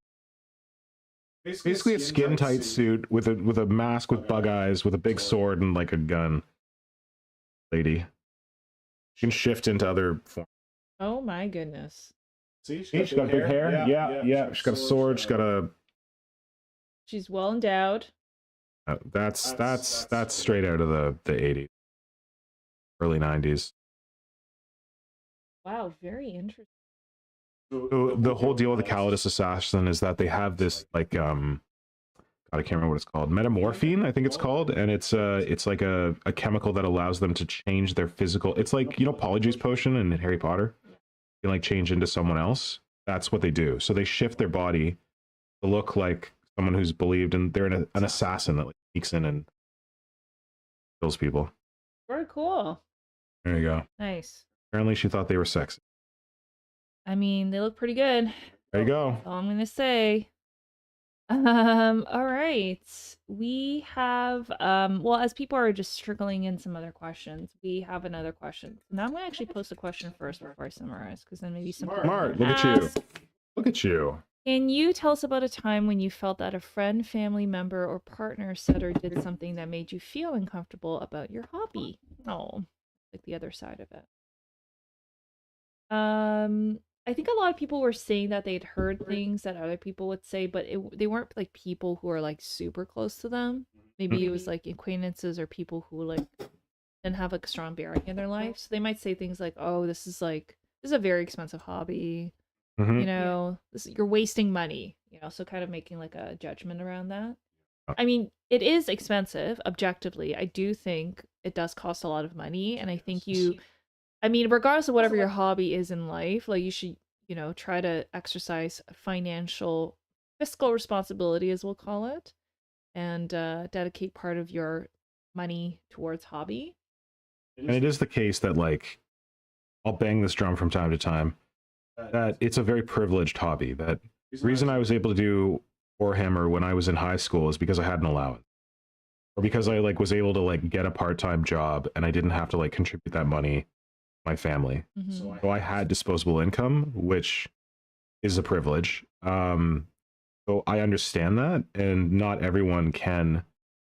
Basically a skin-tight suit with a mask with bug eyes, with a big sword and like a gun. Lady. She can shift into other forms. Oh my goodness. See, she's got big hair. Yeah. She's got a sword. She's got a. She's well endowed. That's straight out of the 80s, early 90s. Wow, very interesting. So the whole deal with the Kaladis assassin is that they have this like God, I can't remember what it's called. Metamorphine, I think it's called, and it's like a chemical that allows them to change their physical. It's like, you know, Polyjuice potion in Harry Potter. You can like change into someone else. That's what they do. So they shift their body to look like someone who's believed, and they're an assassin that like sneaks in and kills people. Very cool. There you go. Nice. Apparently, she thought they were sexy. I mean, they look pretty good. There you go. That's all I'm gonna say. All right. We have well, as people are just trickling in some other questions, we have another question. Now I'm gonna actually post a question first before I summarize, because then maybe some Smart. Look at you. Look at you. Can you tell us about a time when you felt that a friend, family member, or partner said or did something that made you feel uncomfortable about your hobby? Oh, like the other side of it. I think a lot of people were saying that they'd heard things that other people would say, but they weren't like people who are like super close to them. maybe it was like acquaintances or people who like didn't have like a strong bearing in their life. So they might say things like, "Oh, this is a very expensive hobby. Mhm. You know, you're wasting money." You know, so kind of making like a judgment around that. I mean, it is expensive objectively. I do think it does cost a lot of money, and I think I mean, regardless of whatever your hobby is in life, like you should, you know, try to exercise fiscal responsibility, as we'll call it, and dedicate part of your money towards hobby. And it is the case that, like, I'll bang this drum from time to time, that it's a very privileged hobby. That the reason I was able to do Warhammer when I was in high school is because I had an allowance, or because I like was able to like get a part-time job and I didn't have to like contribute that money to my family. Mhm. So I had disposable income, which is a privilege. So I understand that, and not everyone can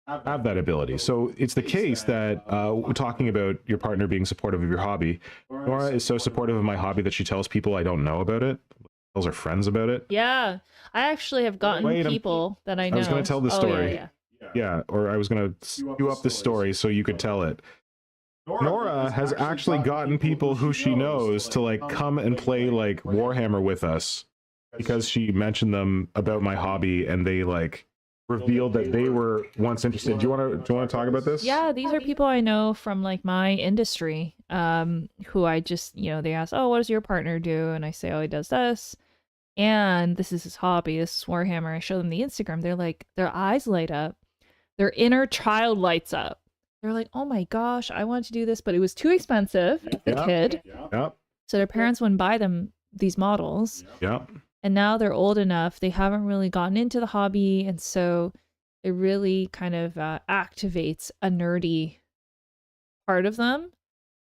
have that ability. So it's the case that we're talking about your partner being supportive of your hobby. Nora is so supportive of my hobby that she tells people I don't know about it, tells her friends about it. Yeah, I actually have gotten people that I know. I was going to tell the story. Yeah. Yeah, or I was going to skew up the story so you could tell it. Nora has actually gotten people who she knows to like come and play like Warhammer with us because she mentioned them about my hobby, and they like revealed that they were once interested. Do you want to talk about this? Yeah, these are people I know from like my industry, who I just, you know, they ask, "Oh, what does your partner do?" And I say, "Oh, he does this, and this is his hobby. This is Warhammer." I show them the Instagram. They're like, their eyes light up, their inner child lights up. They're like, "Oh my gosh, I want to do this, but it was too expensive as a kid." Yep. So their parents wouldn't buy them these models. Yep. And now they're old enough, they haven't really gotten into the hobby, and so it really kind of activates a nerdy part of them.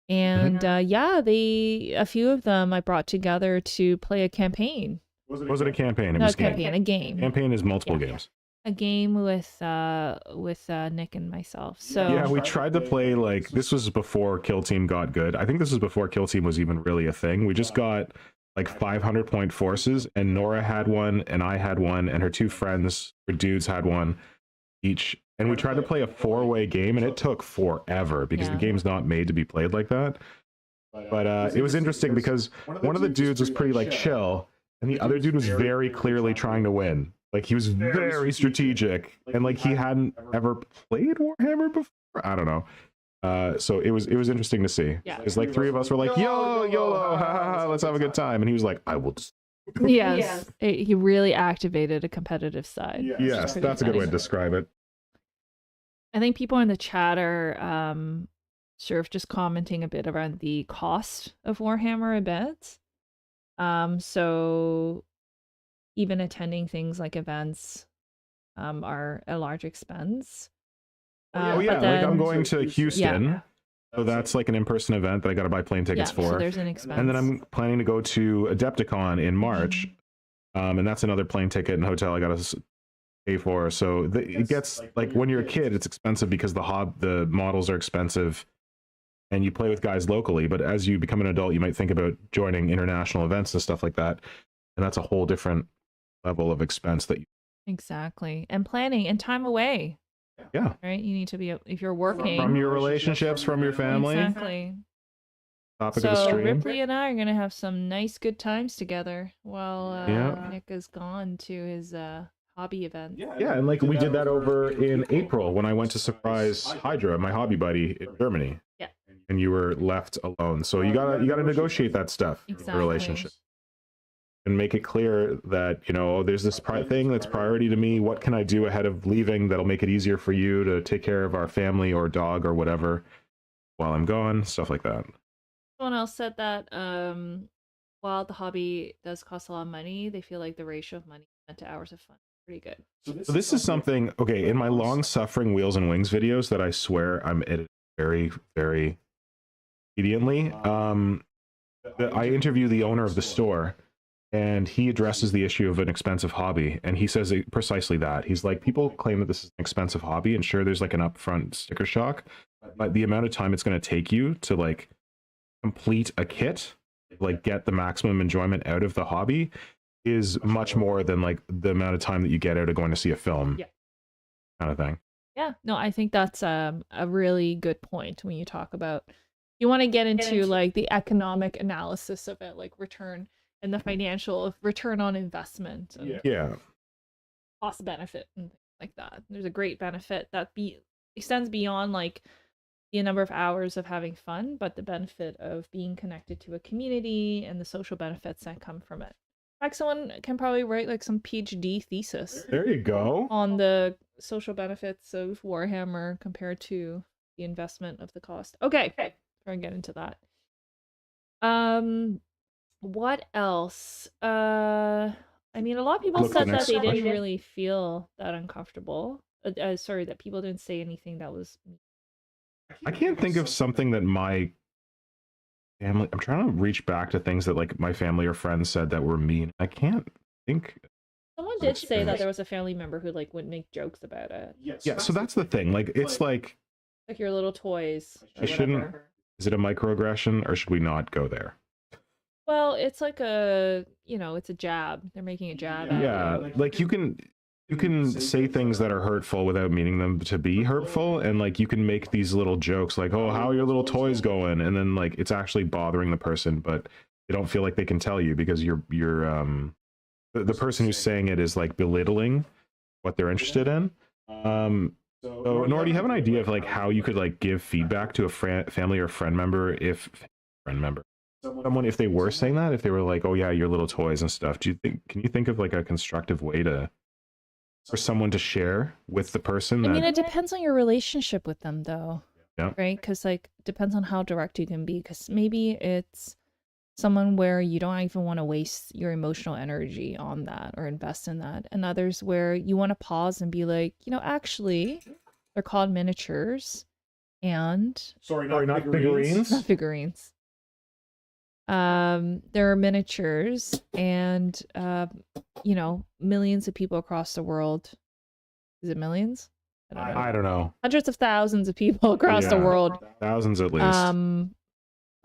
And yeah, a few of them I brought together to play a campaign. Was it a campaign? It Not was a campaign, a game. Campaign is multiple games. A game with Nick and myself. So yeah, we tried to play like this was before Kill Team got good. I think this was before Kill Team was even really a thing. We just got like 500-point forces, and Nora had one, and I had one, and her two friends, her dudes, had one each. And we tried to play a 4-way game, and it took forever because the game's not made to be played like that. But it was interesting because one of the dudes was pretty like chill, and the other dude was very clearly trying to win. Like he was very strategic, and like he hadn't ever played Warhammer before. I don't know. So it was interesting to see. Yeah. Because like 3 of us were like, YOLO, ha, ha, ha, let's have a good time. And he was like, I will just... Yes. He really activated a competitive side. Yes, that's a good way to describe it. I think people in the chat are sort of just commenting a bit around the cost of Warhammer a bit. So even attending things like events are a large expense. Like I'm going to Houston, so that's like an in-person event that I got to buy plane tickets for. So there's an expense. And then I'm planning to go to Adepticon in March, and that's another plane ticket and hotel I got to pay for. So it gets like when you're a kid, it's expensive because the models are expensive, and you play with guys locally. But as you become an adult, you might think about joining international events and stuff like that, and that's a whole different level of expense that you... Exactly. And planning and time away. Yeah. Right? You need to be, if you're working. From your relationships, from your family. Exactly. Topic of the stream. Ripley and I are going to have some nice, good times together while Nick is gone to his hobby event. Yeah, and like we did that over in April when I went to surprise Hydra, my hobby buddy, in Germany. Yeah. And you were left alone. So you gotta negotiate that stuff in the relationship. And make it clear that, you know, there's this thing that's priority to me. What can I do ahead of leaving that'll make it easier for you to take care of our family or dog or whatever while I'm gone? Stuff like that. Someone else said that while the hobby does cost a lot of money, they feel like the ratio of money spent to hours of fun is pretty good. So this is something, okay, in my long-suffering Wheels and Wings videos that I swear I'm editing very, very obediently, I interview the owner of the store, and he addresses the issue of an expensive hobby, and he says precisely that. He's like, people claim that this is an expensive hobby, and sure, there's like an upfront sticker shock, but the amount of time it's going to take you to like complete a kit, like get the maximum enjoyment out of the hobby, is much more than like the amount of time that you get out of going to see a film, kind of thing. Yeah, no, I think that's a really good point when you talk about you want to get into like the economic analysis of it, like return and the financial return on investment and Yeah. cost benefit and things like that. There's a great benefit that extends beyond like the number of hours of having fun, but the benefit of being connected to a community and the social benefits that come from it. In fact, someone can probably write like some PhD thesis There you go. on the social benefits of Warhammer compared to the investment of the cost. Okay, try and get into that. What else? I mean, a lot of people Look, the said that next they didn't question. really feel that uncomfortable. Sorry, that people didn't say anything that was. I can't think of something that my family. I'm trying to reach back to things that like my family or friends said that were mean. I can't think. Someone did say that there was a family member who like would make jokes about it, Yeah, so that's the thing. Like, it's like like your little toys. I shouldn't. Is it a microaggression, or should we not go there? Well, it's like a, it's a jab. They're making a jab at Yeah, you. like you can say things that are hurtful without meaning them to be hurtful, and like you can make these little jokes like, oh, how are your little toys going, and then like it's actually bothering the person, but they don't feel like they can tell you because the person who's saying it is like belittling what they're interested in. So Nora, do you have an idea of like how you could like give feedback to a family or friend member if someone, if they were saying that, if they were like, oh yeah, your little toys and stuff, can you think of like a constructive way for someone to share with the person? I mean, it depends on your relationship with them, though. Yeah. Right? Because, like, depends on how direct you can be. Because maybe it's someone where you don't even want to waste your emotional energy on that or invest in that. And others where you want to pause and be like, actually, they're called miniatures. And Sorry, not figurines. not figurines. There are miniatures, and millions of people across the world. Is it millions? I don't know. Hundreds of thousands of people across the world, thousands at least,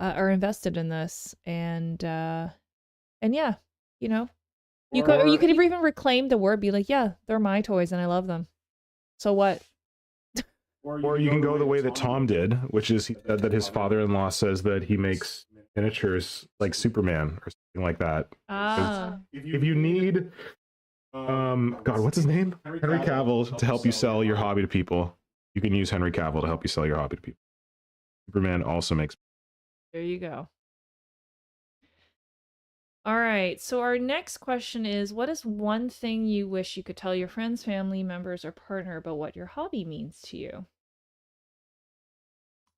are invested in this, and yeah, you could even reclaim the word, be like, yeah, they're my toys and I love them. So what? Or you can go the way that Tom did, which is he said that his father-in-law says that he makes miniatures like Superman or something like that. If you need, God, what's his name? Henry Cavill to help you sell your hobby to people, you can use Henry Cavill to help you sell your hobby to people. Superman also makes. There you go. All right, so our next question is, what is one thing you wish you could tell your friends, family members, or partner about what your hobby means to you?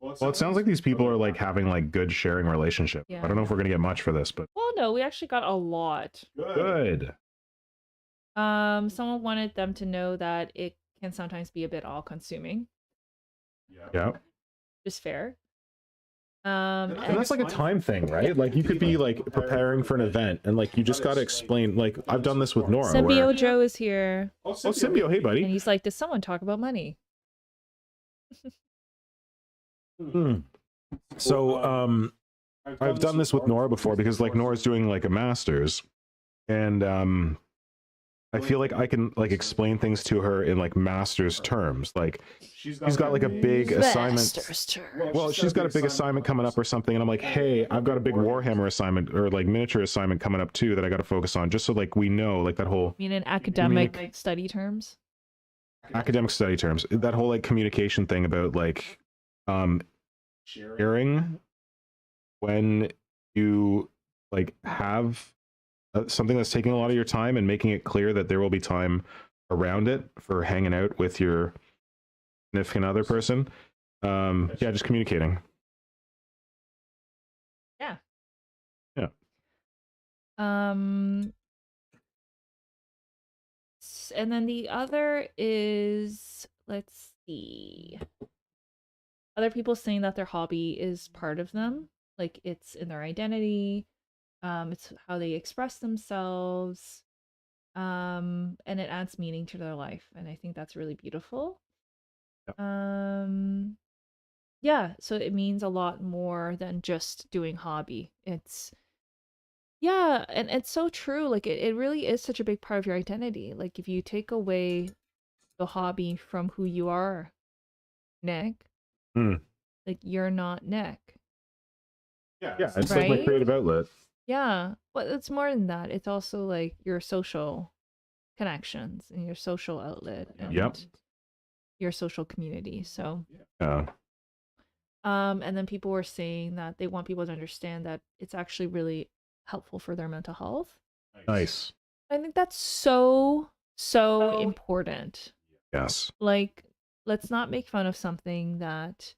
Well, it sounds like these people are like having like good sharing relationship. Yeah. I don't know if we're gonna get much for this, but well, no, we actually got a lot. Good. Someone wanted them to know that it can sometimes be a bit all-consuming. Yeah. Just fair. And that's like a time thing, right? Like you could be like preparing for an event and like you just got to explain, like I've done this with Nora. Symbio Joe is here. Oh, Symbio, hey buddy. And he's like, does someone talk about money? So I've done this with Nora before because like Nora's doing like a master's, and I feel like I can like explain things to her in like master's terms. Like she's got like a big assignment. Well, she's got a big assignment coming up or something, and I'm like, hey, I've got a big Warhammer assignment or like miniature assignment coming up too that I got to focus on, just so like we know like that whole. You mean in academic study terms? Academic study terms. That whole like communication thing about like sharing when you like have something that's taking a lot of your time and making it clear that there will be time around it for hanging out with your significant other person. Yeah, just communicating. Yeah. Yeah. And then the other is, let's see, other people saying that their hobby is part of them, like it's in their identity. It's how they express themselves, and it adds meaning to their life, and I think that's really beautiful. Yeah, so it means a lot more than just doing hobby. It's and it's so true. Like it really is such a big part of your identity. Like if you take away the hobby from who you are, Nick. Like, you're not Nick. Yeah, it's like my Right? creative outlet. Yeah, but it's more than that. It's also like your social connections and your social outlet and your social community. So Yeah. and then people were saying that they want people to understand that it's actually really helpful for their mental health. Nice. I think that's so important. Yes. Like, let's not make fun of something that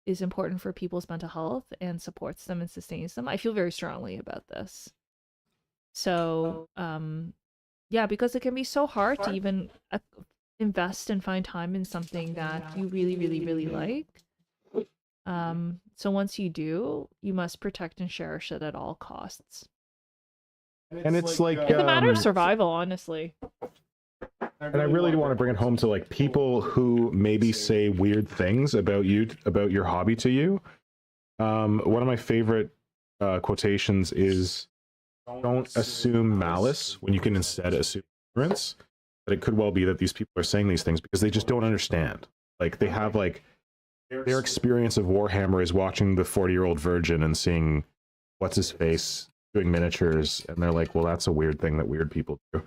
is important for people's mental health and supports them and sustains them. I feel very strongly about this. So, yeah, because it can be so hard to even invest and find time in something that you really, really, really like. So once you do, you must protect and cherish it at all costs. And it's like It's a matter of survival, honestly. And I really do want to bring it home to like people who maybe say weird things about you, about your hobby to you. One of my favorite quotations is, "Don't assume malice when you can instead assume ignorance." That it could well be that these people are saying these things because they just don't understand. Like they have like their experience of Warhammer is watching the 40-year-old virgin and seeing what's his face doing miniatures, and they're like, well, that's a weird thing that weird people do.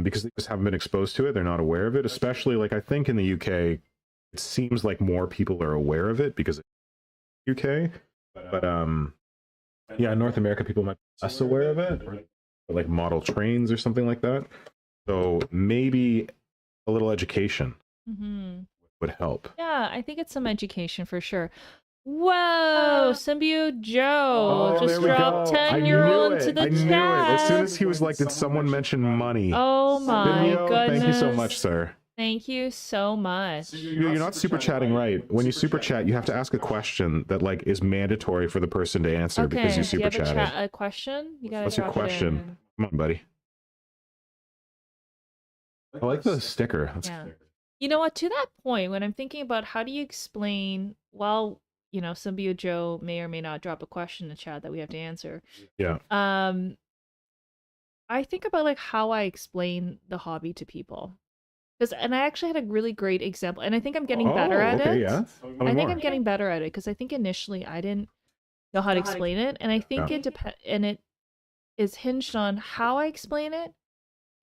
Because they just haven't been exposed to it, they're not aware of it. Especially like I think in the UK, it seems like more people are aware of it because it's UK. But yeah, in North America, people might be less aware of it, or like model trains or something like that. So maybe a little education would help. Yeah, I think it's some education for sure. Whoa, Symbiote Joe just dropped 10-year-old to the chat. I knew it. As soon as he was like, did someone mention money? Oh my goodness. Thank you so much, sir. Thank you so much. You're not super chatting right. When you super chat, you have to ask a question that like is mandatory for the person to answer because you super chatted. Do you have a question? You gotta What's your question? Come on, buddy. I like the sticker. Yeah. You know what? To that point, when I'm thinking about how do you explain, well, you know, Symbiote Joe may or may not drop a question in the chat that we have to answer. Yeah. I think about like how I explain the hobby to people. And I actually had a really great example, and I think I'm getting better at it. Yeah. I think I'm getting better at it because I think initially I didn't know how to explain it, and I think it is hinged on how I explain it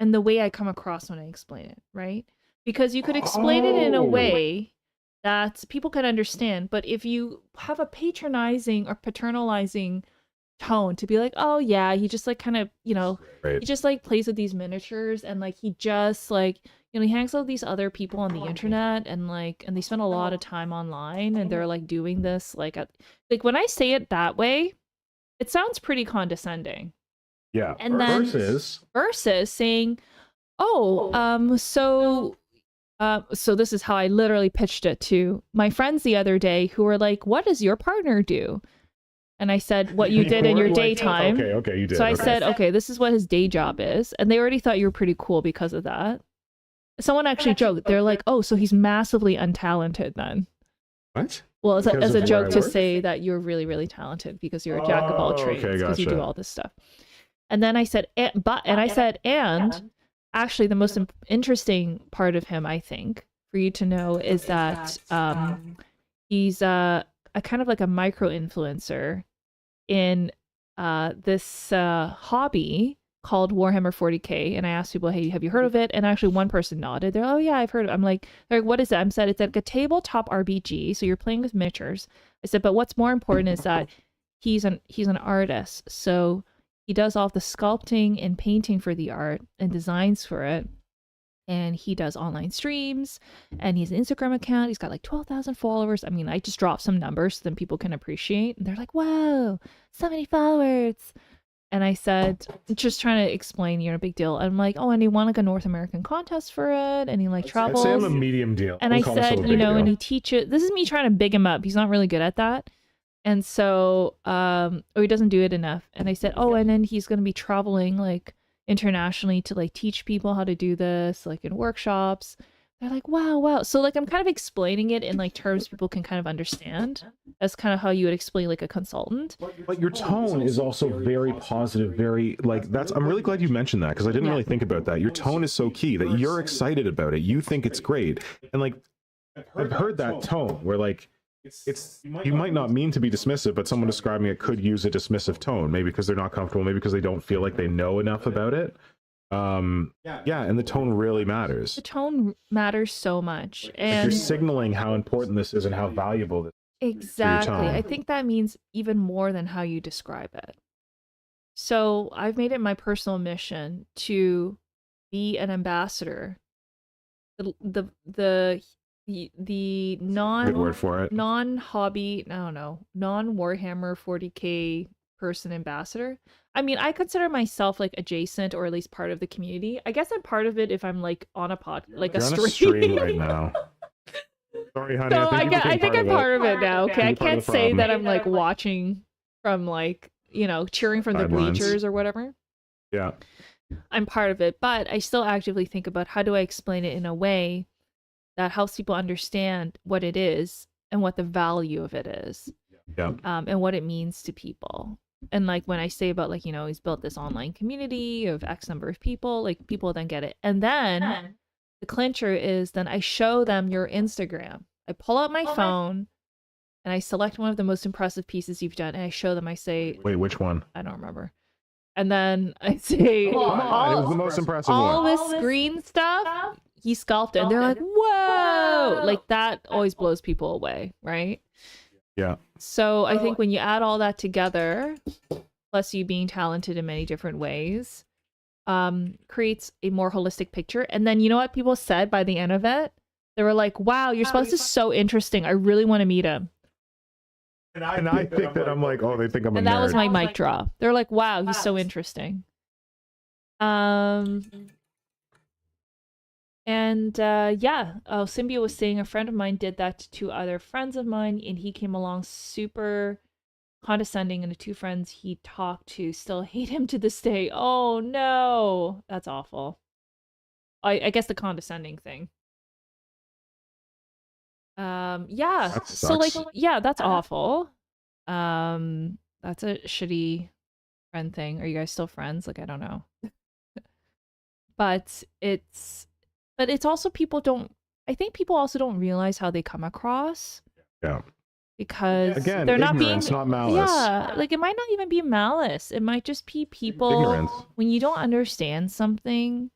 and the way I come across when I explain it, right? Because you could explain it in a way that people can understand, but if you have a patronizing or paternalizing tone to be like, oh yeah, he just like kind of, you know, he just like plays with these miniatures and like he just like, you know, he hangs out with these other people on the internet and like, and they spend a lot of time online and they're like doing this like when I say it that way, it sounds pretty condescending. Yeah. And then versus saying, oh, so this is how I literally pitched it to my friends the other day who were like, what does your partner do? And I said, what you did in your daytime. Okay, you did. So I said, okay, this is what his day job is. And they already thought you were pretty cool because of that. Someone actually joked. They're like, oh, so he's massively untalented then. What? Well, as a joke to say that you're really, really talented because you're a jack of all trades because you do all this stuff. And then I said, and actually the most interesting part of him, I think, for you to know is that he's a kind of like a micro influencer in this hobby called Warhammer 40K. And I asked people, hey, have you heard of it? And actually one person nodded. They're like, oh yeah, I've heard of it. I'm like, what is it? I said, it's like a tabletop RPG. So you're playing with miniatures. I said, but what's more important is that he's an artist. So he does all the sculpting and painting for the art and designs for it. And he does online streams and he has an Instagram account. He's got like 12,000 followers. I mean, I just dropped some numbers so then people can appreciate. And they're like, whoa, so many followers. And I said, just trying to explain, you know, big deal. And I'm like, oh, and he won like a North American contest for it. And he like travels. I'd say I'm a medium deal. And I said, you know, and he teaches. This is me trying to big him up. He's not really good at that. And so, or he doesn't do it enough. And I said, oh, and then he's going to be traveling like internationally to like teach people how to do this, like in workshops. they're like, wow, wow. So like I'm kind of explaining it in like terms people can kind of understand. That's kind of how you would explain like a consultant. But your tone is also very positive, very like that's. I'm really glad you mentioned that because I didn't really think about that. Your tone is so key that you're excited about it. You think it's great, and like I've heard that tone where like it's you might not mean to be dismissive, but someone describing it could use a dismissive tone, maybe because they're not comfortable, maybe because they don't feel like they know enough about it. Yeah, and the tone really matters. The tone matters so much, Like and you're signaling how important this is and how valuable this is. exactly. I think that means even more than how you describe it. So I've made it my personal mission to be an ambassador. The Good word for it. non-hobby, I don't know, non-Warhammer 40K person ambassador. I mean, I consider myself like adjacent or at least part of the community. I guess I'm part of it if I'm like on a like You're a on stream. a stream right now. Sorry, honey. So I think I'm part of it now. Okay, I You're part of can't the say problem. that I'm like watching from like, you know, cheering from the Sidelines. bleachers or whatever. Yeah. I'm part of it, but I still actively think about how do I explain it in a way that helps people understand what it is and what the value of it is. Yeah. And what it means to people. And like when I say about like, you know, he's built this online community of X number of people, like people then get it. And then the clincher is then I show them your Instagram. I pull out my phone and I select one of the most impressive pieces you've done and I show them, I say, Wait, which one? I don't remember. And then I say, it was the most impressive all one. this green stuff, he sculpted. And they're like, whoa! Like that always blows people away, right? Yeah. So I think when you add all that together, plus you being talented in many different ways, creates a more holistic picture. And then you know what people said by the end of it? They were like, wow, your spouse is so interesting. I really want to meet him. And I think that I'm like, oh, they think I'm a And that nerd. was my mic drop. They're like, wow, he's so interesting. And yeah, Symbio was saying a friend of mine did that to two other friends of mine, and he came along super condescending, and the two friends he talked to still hate him to this day. Oh no, that's awful. I guess the condescending thing. Yeah. That So like, sucks. yeah, that's awful. That's a shitty friend thing. Are you guys still friends? Like, I don't know. But it's also people don't. I think people also don't realize how they come across. Yeah. Because Again, they're not being ignorance, not malice. Yeah, like it might not even be malice. It might just be people Ignorance. when you don't understand something.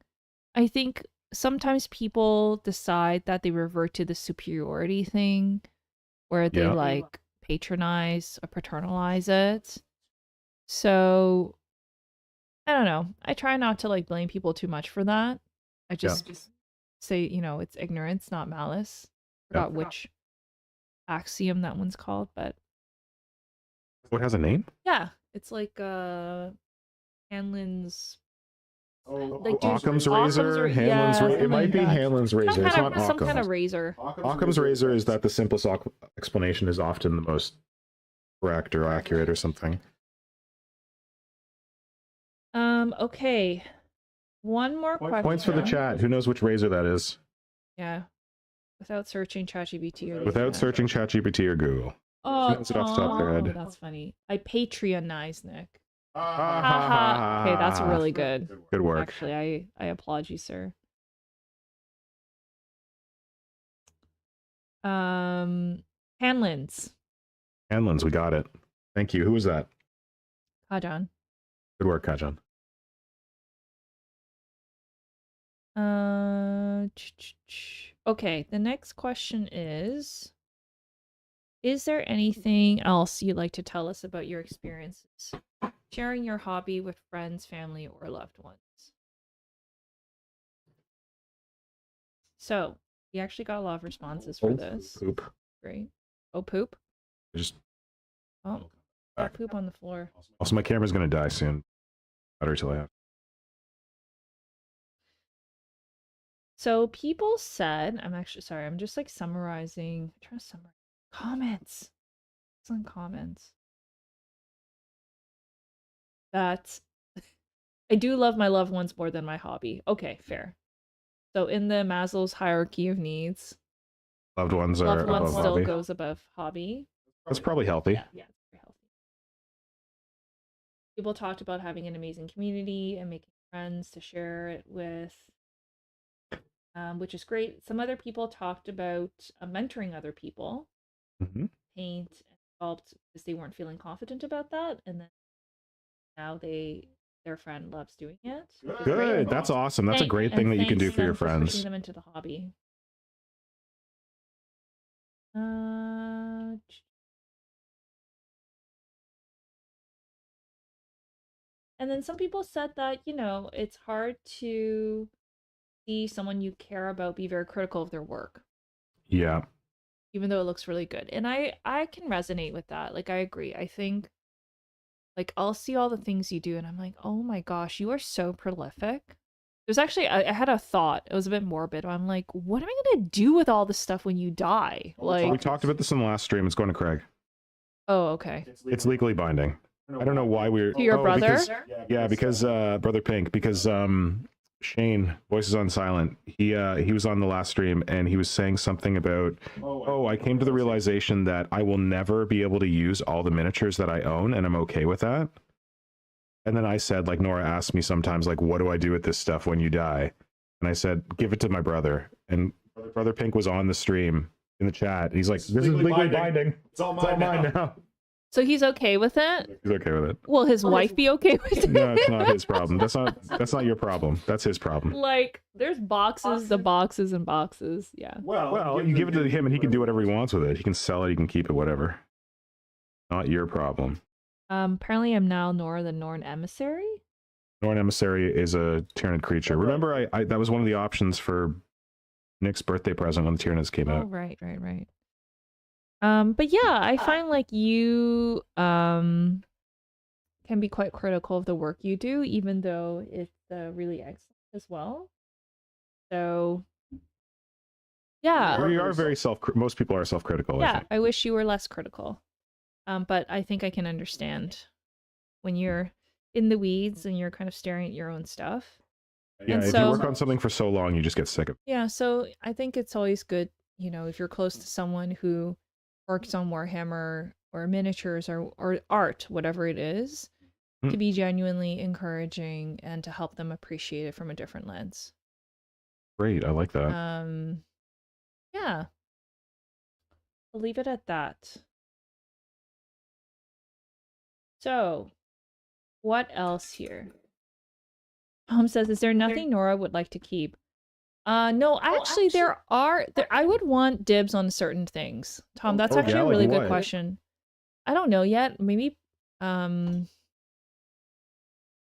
I think sometimes people decide that they revert to the superiority thing where they like patronize or paternalize it. So I don't know. I try not to like blame people too much for that. I just say, you know, it's ignorance, not malice. Forgot which axiom that one's called, but What has a name? yeah, it's like Hanlon's like Occam's razor, Hanlon's razor. It might be Hanlon's razor. It's not some kind Occam's. of razor. Occam's razor is that the simplest explanation is often the most correct or accurate or something. Okay. One more question. Points for the chat. Who knows which razor that is? Yeah. Without searching ChatGPT or Without searching ChatGPT or Google. Oh, Who knows it off the top of their head? that's funny. I Patreonize Nick. Ha, Okay, that's really good. Good work. Actually, I applaud you, sir. Hanlon's. Hanlon's, we got it. Thank you. Who was that? Kajan. Good work, Kajan. Okay, the next question is there anything else you'd like to tell us about your experiences sharing your hobby with friends, family, or loved ones? So, we actually got a lot of responses for this. Poop. Great. Oh, poop? Oh, poop on the floor. Also, my camera's going to die soon. Better till I have. So people said, I'm actually sorry, I'm just like summarizing. I'm trying to summarize comments. Excellent comments. That I do love my loved ones more than my hobby. Okay, fair. So in the Maslow's hierarchy of needs, Loved ones are loved ones above still hobby. goes above hobby. That's probably healthy. Yeah, it's very healthy. People talked about having an amazing community and making friends to share it with, which is great. Some other people talked about mentoring other people, Mm-hmm. paint and sculpt, because they weren't feeling confident about that, and then now their friend loves doing it. Good. That's awesome. That's a great thing that you can do for your friends. Pushing them into the hobby. And then some people said that, it's hard to see someone you care about be very critical of their work. Yeah. Even though it looks really good. And I can resonate with that. Like, I agree. I think, like, I'll see all the things you do and I'm like, oh my gosh, you are so prolific. There's actually, I had a thought. It was a bit morbid. I'm like, what am I going to do with all this stuff when you die? Like, we talked about this in the last stream. It's going to Craig. Oh, okay. It's legally binding. I don't know why we're... To your brother? Because Brother Pink, because Shane, Voices on Silent, he was on the last stream and he was saying something about, I came to the realization that I will never be able to use all the miniatures that I own, and I'm okay with that. And then I said, like, Nora asked me sometimes, like, what do I do with this stuff when you die? And I said, give it to my brother. And Brother Pink was on the stream in the chat. He's like, this is legally binding. It's all mine now. So he's okay with it? He's okay with it. Will his wife be okay with it? No, it's not his problem. That's not your problem. That's his problem. Like, there's boxes and boxes. Yeah. Well, you give it to him and he can do whatever he wants with it. He can sell it, he can keep it, whatever. Not your problem. Apparently I'm now Nora the Norn Emissary. Norn Emissary is a Tyranid creature. Remember, I that was one of the options for Nick's birthday present when the Tyranids came out. Oh, right. But yeah, I find like you can be quite critical of the work you do, even though it's really excellent as well. So yeah, We are very most people are self-critical. Yeah, I wish you were less critical. But I think I can understand when you're in the weeds and you're kind of staring at your own stuff. Yeah, and if so, you work on something for so long, you just get sick of it. Yeah, so I think it's always good, if you're close to someone who works on Warhammer or miniatures or art, whatever it is, to be genuinely encouraging and to help them appreciate it from a different lens. Great, I like that. Yeah. I'll leave it at that. So, what else here? Tom says, is there nothing Nora would like to keep? No, actually, I would want dibs on certain things. Tom, that's actually a really good question. I don't know yet. Maybe, well,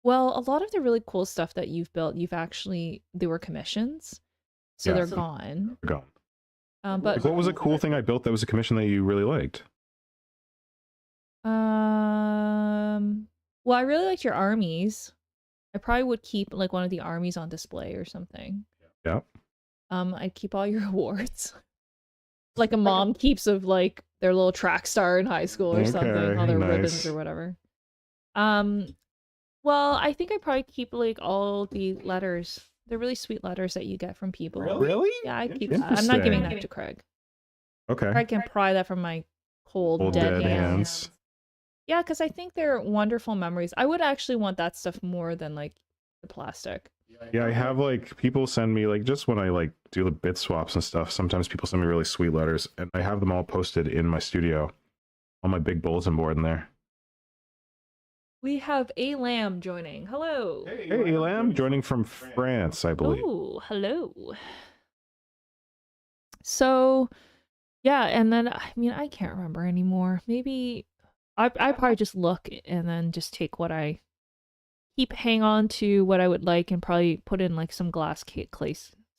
a lot of the really cool stuff that you've built, they were commissions, so they're gone. They're gone. But like, what was a cool thing I built that was a commission that you really liked? Well, I really liked your armies. I probably would keep like one of the armies on display or something. Yeah. I'd keep all your awards. Like a mom keeps of like their little track star in high school or something, all their ribbons or whatever. Well, I think I'd probably keep like all the letters. They're really sweet letters that you get from people. Really? Yeah, I'd keep that. I'm not giving that to Craig. Okay. Craig can pry that from my cold dead hands. Yeah, because I think they're wonderful memories. I would actually want that stuff more than like the plastic. Yeah, I have like people send me like just when I like do the bit swaps and stuff, sometimes people send me really sweet letters and I have them all posted in my studio on my big bulletin board in there. We have A Lamb joining. Hello. Hey A Lamb, joining from France, I believe. Oh, hello. So, yeah, and then I can't remember anymore. Maybe I probably just look and then just take what I hang on to, what I would like, and probably put in like some glass clay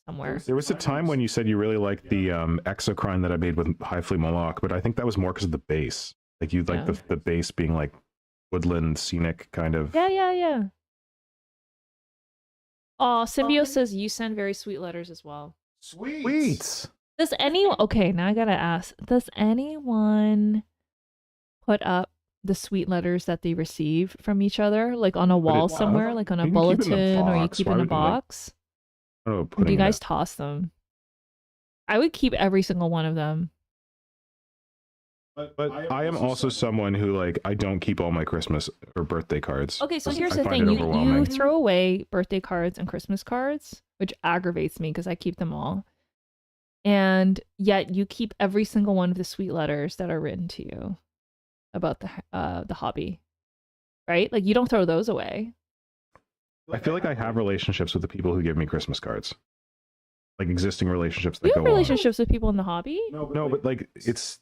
somewhere. There was a time when you said you really liked the exocrine that I made with High Flea Moloch, but I think that was more because of the base. Like you like the base being like woodland, scenic kind of. Yeah. Oh, Symbio says you send very sweet letters as well. Sweet. Does anyone? Okay, now I gotta ask. Does anyone put up the sweet letters that they receive from each other, like on a wall somewhere, like on a bulletin, or you keep in a box? I don't know, Or do putting you it guys up. toss them? I would keep every single one of them. But I am also someone who, like, I don't keep all my Christmas or birthday cards. Okay, so I here's the find thing. it You overwhelming. throw away birthday cards and Christmas cards, which aggravates me because I keep them all. And yet you keep every single one of the sweet letters that are written to you about the hobby. Right? Like you don't throw those away. I feel like I have relationships with the people who give me Christmas cards. Like existing relationships that You go have relationships with people in the hobby? on. No, but like it's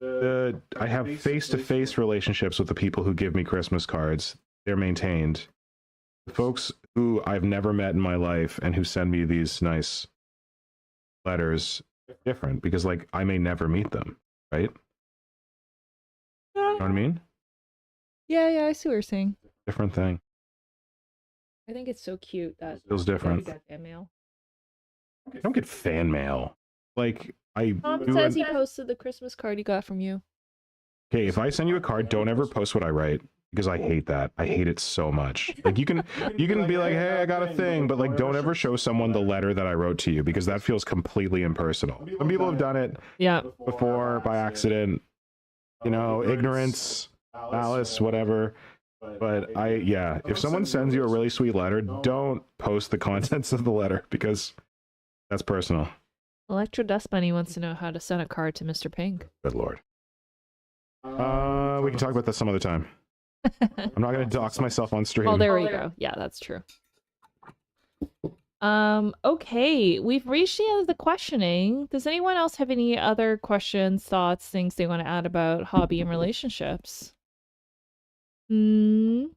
I have face-to-face relationships with the people who give me Christmas cards. They're maintained. The folks who I've never met in my life and who send me these nice letters, different because like I may never meet them, right? You know what I mean? Yeah, I see what you're saying. Different thing. I think it's so cute that Feels different. you get fan mail. I don't get fan mail. Like I Tom do says he posted the Christmas card he got from you. Okay, if I send you a card, don't ever post what I write because I hate that. I hate it so much. Like you can be like, "Hey, I got a thing," but like don't ever show someone the letter that I wrote to you because that feels completely impersonal. Some people have done it before by accident, you know, ignorance, malice, whatever. But if someone sends you a really sweet letter, don't post the contents of the letter because that's personal. Electro Dust Bunny wants to know how to send a card to Mr. Pink. Good lord. We can talk about this some other time. I'm not going to dox myself on stream. Oh, there we go. Yeah, that's true. Okay, we've reached the end of the questioning. Does anyone else have any other questions, thoughts, things they want to add about hobby and relationships? Did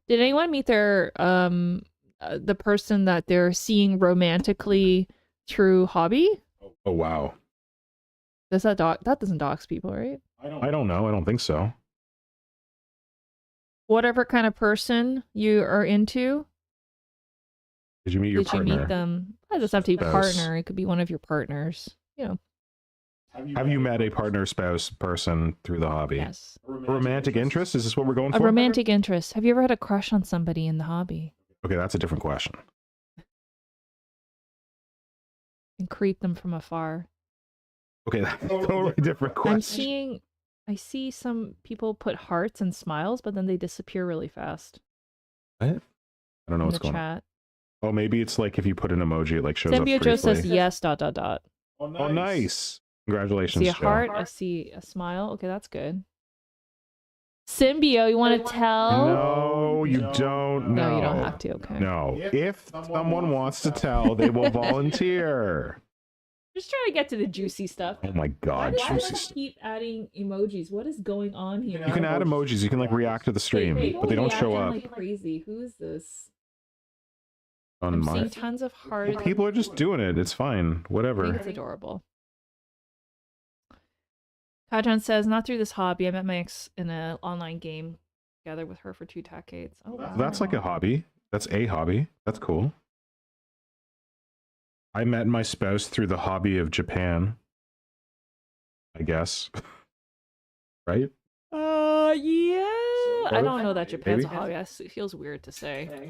anyone meet their the person that they're seeing romantically through hobby? Oh wow. Does that doesn't dox people, right? I don't know. I don't think so. Whatever kind of person you are into. Did you meet your partner? Did you meet them? It doesn't have to be a partner. It could be one of your partners. You know. Have you met a partner, spouse, person through the hobby? Yes. A romantic interest? Is this what we're going for? A romantic interest. Have you ever had a crush on somebody in the hobby? Okay, that's a different question. And creep them from afar. Okay, that's a totally different question. I see some people put hearts and smiles, but then they disappear really fast. What? I don't know what's going on. Oh, maybe it's like if you put an emoji, it like shows up briefly. Joe says yes, ... Oh, nice. Congratulations, I see a heart, I see a smile. Okay, that's good. Symbio, you want to tell? No, you don't. No, you don't have to. Okay. No. If someone wants to tell, they will volunteer. Just trying to get to the juicy stuff. Oh my god, juicy stuff. Keep adding emojis. What is going on here? You can add emojis. You can like react to the stream, but they don't show up. Like crazy. Who is this? On I'm seeing tons of hearts. People are just doing it. It's fine. Whatever. I think it's adorable. Kajan says, not through this hobby. I met my ex in an online game together with her for 2 decades. Oh, wow. That's like a hobby. That's a hobby. That's cool. I met my spouse through the hobby of Japan. I guess. Right? Yeah. I don't know that Japan's a hobby. It feels weird to say.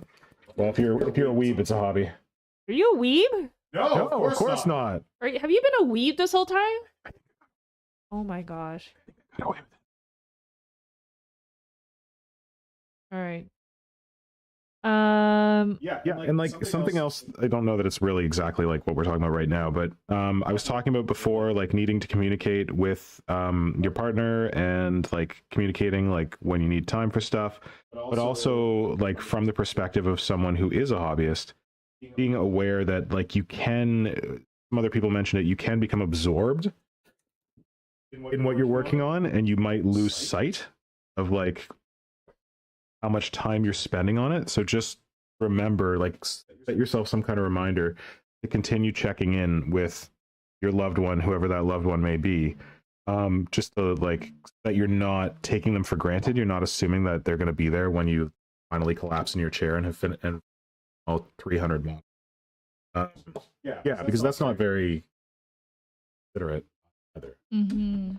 Well, if you're a weeb, it's a hobby. Are you a weeb? No, of course not. Have you been a weeb this whole time? Oh my gosh. All right. Yeah, and like something else, I don't know that it's really exactly like what we're talking about right now, but I was talking about before, like needing to communicate with your partner and like communicating like when you need time for stuff, but also like from the perspective of someone who is a hobbyist, being aware that like you can, some other people mentioned it, you can become absorbed in what you're working on, and you might lose sight of like how much time you're spending on it. So just remember, like, set yourself some kind of reminder to continue checking in with your loved one, whoever that loved one may be, just to like that you're not taking them for granted. You're not assuming that they're going to be there when you finally collapse in your chair and have finished all 300 miles. Yeah, because that's not very considerate either. Mm-hmm.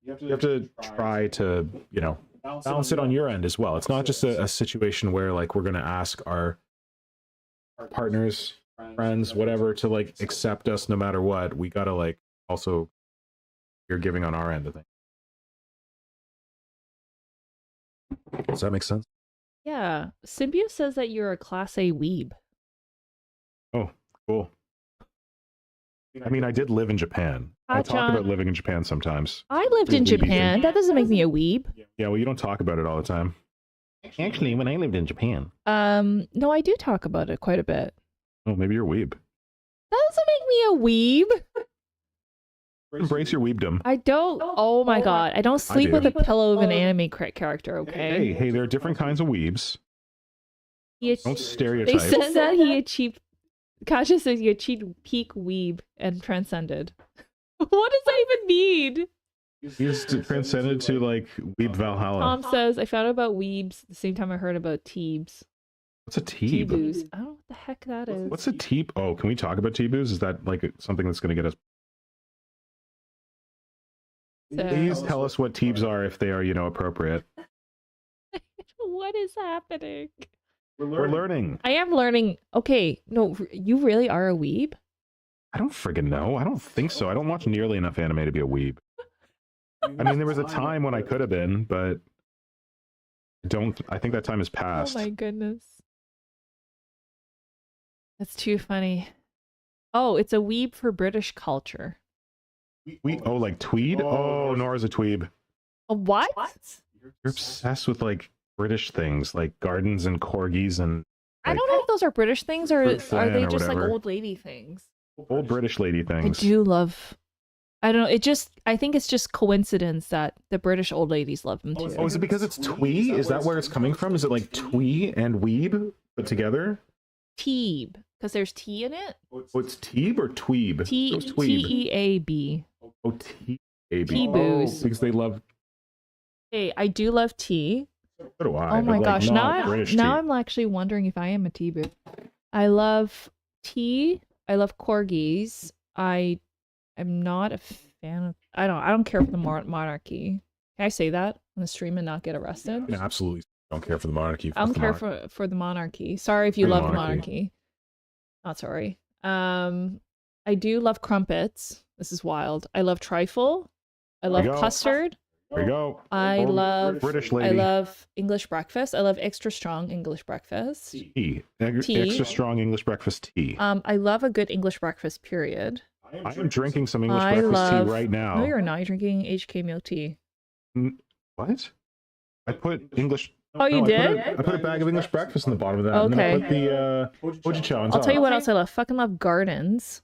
You have to try to, you know, balance it on your end as well. It's not just a situation where like we're gonna ask our partners, friends, whatever, to like accept us no matter what. We gotta like also you're giving on our end of things. Does that make sense? Yeah. Symbio says that you're a Class A weeb. Oh, cool. I mean, I did live in Japan. I talk John. about living in Japan sometimes. I lived in Japan. That doesn't make me a weeb. Yeah, well, you don't talk about it all the time. Actually, when I lived in Japan. No, I do talk about it quite a bit. Oh, maybe you're a weeb. That doesn't make me a weeb. Embrace your weebdom. I don't. Oh my god. I don't sleep with a pillow of an anime character, okay? Hey, there are different kinds of weebs. Don't stereotype. They said that he achieved. Kasha says he achieved peak weeb and transcended. What does that even mean? He's transcended to like weeb Valhalla. Tom says, I found out about weebs the same time I heard about teebs. What's a teeb? Teeboos. I don't know what the heck that is. What's a teeb? Oh, can we talk about teeboos? Is that like something that's going to get us? Please tell us what teebs are if they are, you know, appropriate. What is happening? We're learning. I am learning. Okay, no, you really are a weeb? I don't friggin' know. I don't think so. I don't watch nearly enough anime to be a weeb. I mean, there was a time when I could have been, but I think that time has passed. Oh my goodness. That's too funny. Oh, it's a weeb for British culture. Oh, like tweed? Oh, Nora's a tweeb. A what? You're obsessed with like British things, like gardens and corgis and... Like, I don't know if those are British things or are they just like whatever. old lady things. Old British lady things. I do love... I don't know, I think it's just coincidence that the British old ladies love them too. Oh, is it because it's twee? Is that where it's coming from? Is it like twee and weeb put together? Teeb, because there's tea in it. Oh, it's teeb or tweeb? T-E-A-B. Oh, T-A-B. Teaboos. Because they love... Hey, I do love tea. So do I. Oh my gosh, now I'm actually wondering if I am a teaboo. I love tea. I love corgis. I am not a fan of... I don't care for the monarchy. Can I say that on the stream and not get arrested? I absolutely don't care for the monarchy. I don't care for the monarchy. Sorry if you love the monarchy. Not sorry. I do love crumpets. This is wild. I love trifle. I love custard. There you go. I love British lady. I love English breakfast. I love extra strong English breakfast. Tea. Extra strong English breakfast tea. I love a good English breakfast, period. I am drinking some English breakfast tea right now. No, you're not. You're drinking HK milk tea. What? I put English... Oh, you did? I put a bag of English breakfast in the bottom of that. Okay. And then I put the hojicha on top. I'll tell you what else I love. Fucking love gardens.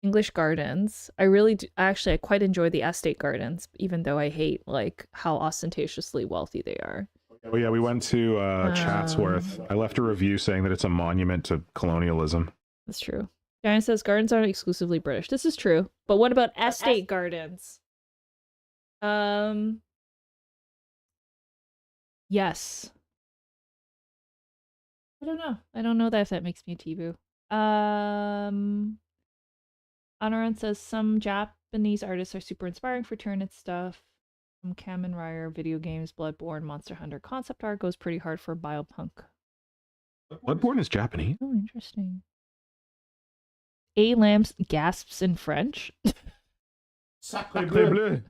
English gardens. I really do. Actually, I quite enjoy the estate gardens, even though I hate like how ostentatiously wealthy they are. Oh yeah, we went to Chatsworth. I left a review saying that it's a monument to colonialism. That's true. Diana says gardens aren't exclusively British. This is true. But what about estate gardens? Yes. I don't know. I don't know that if that makes me a Tibu. Honoran says some Japanese artists are super inspiring for Turnit stuff. From Kamen Rider, video games, Bloodborne, Monster Hunter concept art goes pretty hard for biopunk. Bloodborne is Japanese. Oh, interesting. A Lambs gasps in French. Sacre bleu.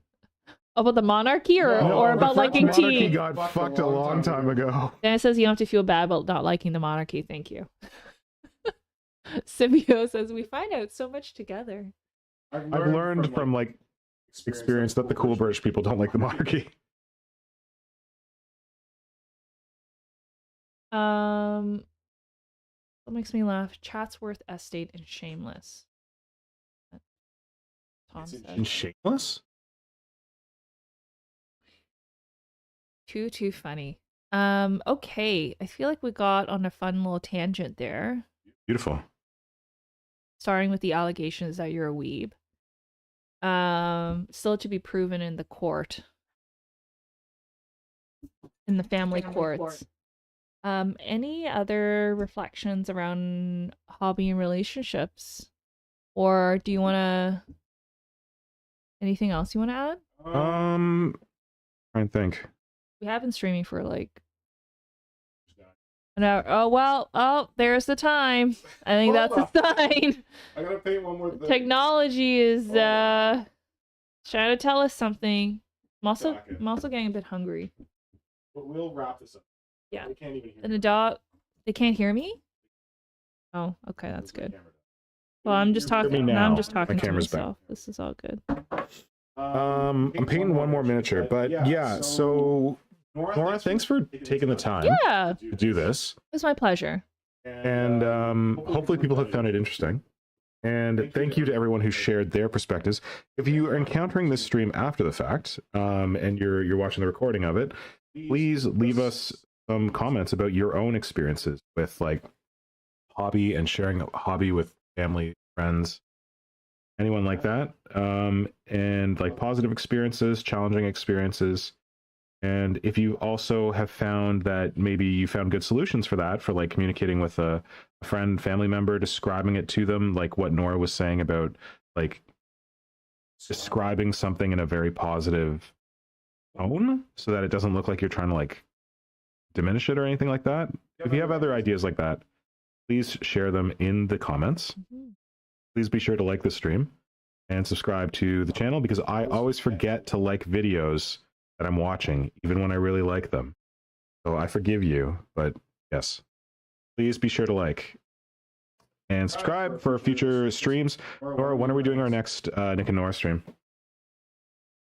About the monarchy or about liking tea? Monarchy got fucked a long time ago. Dan says you don't have to feel bad about not liking the monarchy. Thank you. Symbio says we find out so much together. I've learned from like experience that the cool British people don't like the monarchy. What makes me laugh? Chatsworth Estate and Shameless. Tom says. And Shameless? Too funny. Okay. I feel like we got on a fun little tangent there. Beautiful. Starting with the allegations that you're a weeb. Still to be proven in the court. In the family courts. Any other reflections around hobby and relationships? Or do you wanna anything else you wanna add? Try and think. We have been streaming for like an hour. Oh well. Oh, there's the time. I think that's a sign. I gotta paint one more. Technology is trying to tell us something. I'm also getting a bit hungry. But we'll wrap this up. Yeah. They can't even hear And the dog, they can't hear me? Oh, okay, that's good. Well, I'm just talking. Now I'm just talking to myself. This is all good. I'm painting one more miniature, but yeah, so Nora, thanks for taking the time Yeah. to do this. It was my pleasure. And hopefully people have found it interesting. And thank you to everyone who shared their perspectives. If you are encountering this stream after the fact, and you're watching the recording of it, please leave us some comments about your own experiences with like hobby and sharing a hobby with family, friends, anyone like that. And like positive experiences, challenging experiences. And if you also have found that maybe you found good solutions for that, for like communicating with a friend, family member, describing it to them, like what Nora was saying about like describing something in a very positive tone so that it doesn't look like you're trying to like diminish it or anything like that. If you have other ideas like that, please share them in the comments. Please be sure to like the stream and subscribe to the channel, because I always forget to like videos that I'm watching, even when I really like them. So I forgive you, but yes, please be sure to like and subscribe for future streams. Nora, when are we doing our next Nick and Nora stream?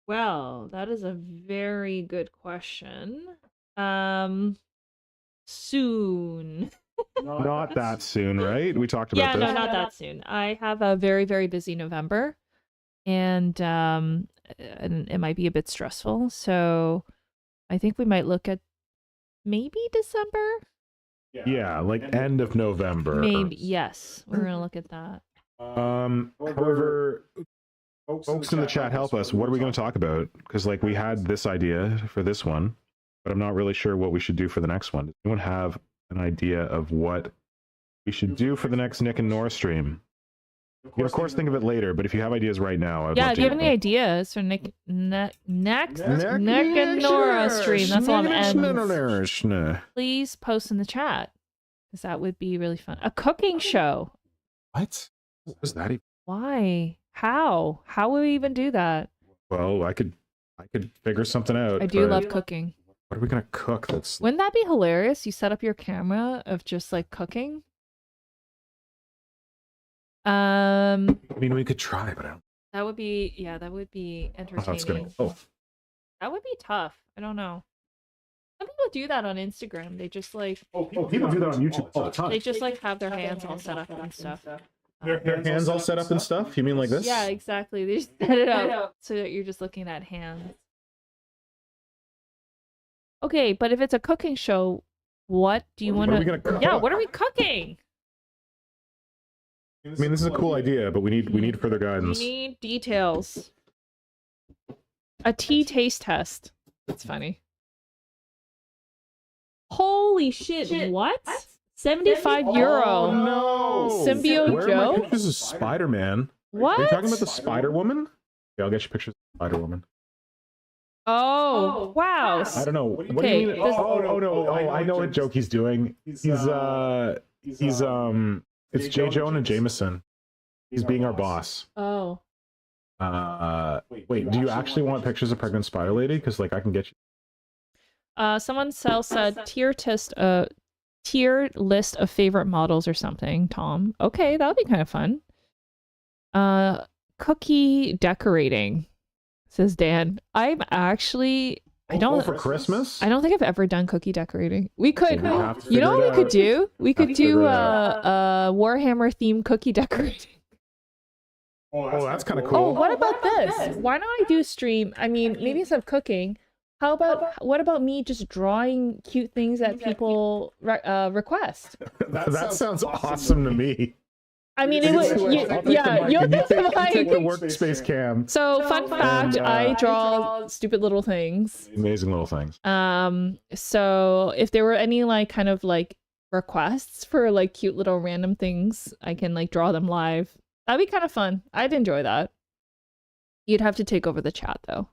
Well, that is a very good question. Soon. Not that soon, right? We talked about this. Yeah, no, not that soon. I have a very, very busy November, and it might be a bit stressful. So I think we might look at maybe December. Yeah, like end of November. Maybe, yes. We're gonna look at that. However, folks in the chat, help us. What are we going to talk about? Because like we had this idea for this one, but I'm not really sure what we should do for the next one. Does anyone have an idea of what we should do for the next Nick and Nora stream? You can of course think of it later, but if you have ideas right now, yeah, if you have any ideas for Nick and Nora stream, that's all I'm please post in the chat, because that would be really fun. A cooking show. What was that even? Why? How would we even do that? Well, I could figure something out. I do love cooking. What are we gonna cook? Wouldn't that be hilarious? You set up your camera of just like cooking. I mean, we could try, but I don't. That would be entertaining. How it's gonna go. That would be tough. I don't know. Some people do that on Instagram. They just like people do that on YouTube all the time. They just like have their hands all set up and stuff. Their hands all set up and stuff? You mean like this? Yeah, exactly. They just set it up so that you're just looking at hands. Okay, but if it's a cooking show, what do you want to? Yeah, what are we cooking? I mean, this is a cool idea, but we need further guidance. We need details. A tea taste test. That's funny. Holy shit! What? 75 euro. Oh no! Symbiote Where Joe? are my pictures of Spider-Man? What? Are you talking about the Spider-Woman? Yeah, I'll get you pictures of Spider-Woman. Oh, wow. I don't know. What do Okay, you mean? Oh, I know what joke he's doing. It's J. Jonah Jameson. He's being our boss. Oh. Wait, do you actually want pictures of pregnant spider lady? Because like I can get you. Someone said tier list of favorite models or something, Tom. Okay, that would be kind of fun. Cookie decorating, says Dan. I don't for Christmas? I don't think I've ever done cookie decorating. We could, you know what we could do? We could do Warhammer themed cookie decorating. Oh, that's kind of cool. Oh, what about this? Why don't I do a stream? I mean, maybe instead of cooking, what about me just drawing cute things that people request? That sounds awesome to me. I mean, it would, you'll take the workspace cam. So, fun fact, I draw stupid little things. Amazing little things. So if there were any like kind of like requests for like cute little random things, I can like draw them live. That'd be kind of fun. I'd enjoy that. You'd have to take over the chat though.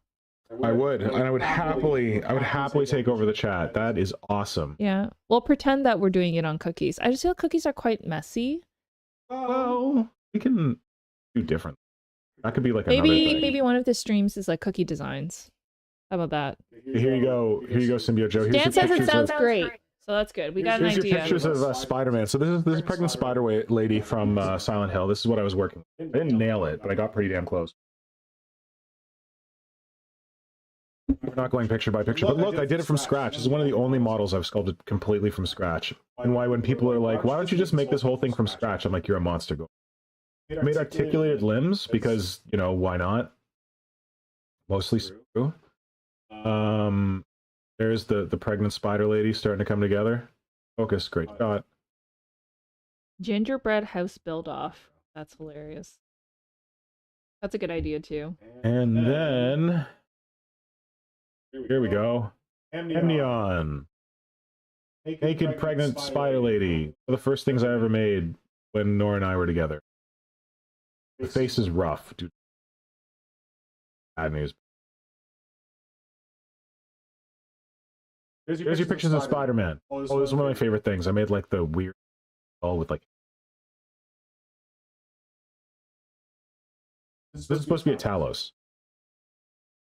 I would, and I would happily take over the chat. That is awesome. Yeah. We'll pretend that we're doing it on cookies. I just feel cookies are quite messy. Well, we can do different. That could be like another thing. Maybe one of the streams is like cookie designs. How about that? Here you go, Symbiote Joe. Here's Dan your says it pictures sounds of, great. So that's good. We got an here's idea. your pictures of Spider-Man. So this is pregnant spider lady from Silent Hill. This is what I was working with. I didn't nail it, but I got pretty damn close. We're not going picture by picture, but look, I did it from scratch. This is one of the only models I've sculpted completely from scratch. And why, when people are like, why don't you just make this whole thing from scratch? I'm like, you're a monster. I made articulated limbs because, you know, why not? Mostly screw. There's the pregnant spider lady starting to come together. Focus, great shot. Gingerbread house build off. That's hilarious. That's a good idea too. And then here we go. Amnion. Naked pregnant spider lady. One of the first things I ever made when Nora and I were together. The face is rough, dude. Bad news. There's your pictures of Spider-Man. Oh, this is one of my favorite things. I made like the weird doll with like. This is supposed to be a Talos.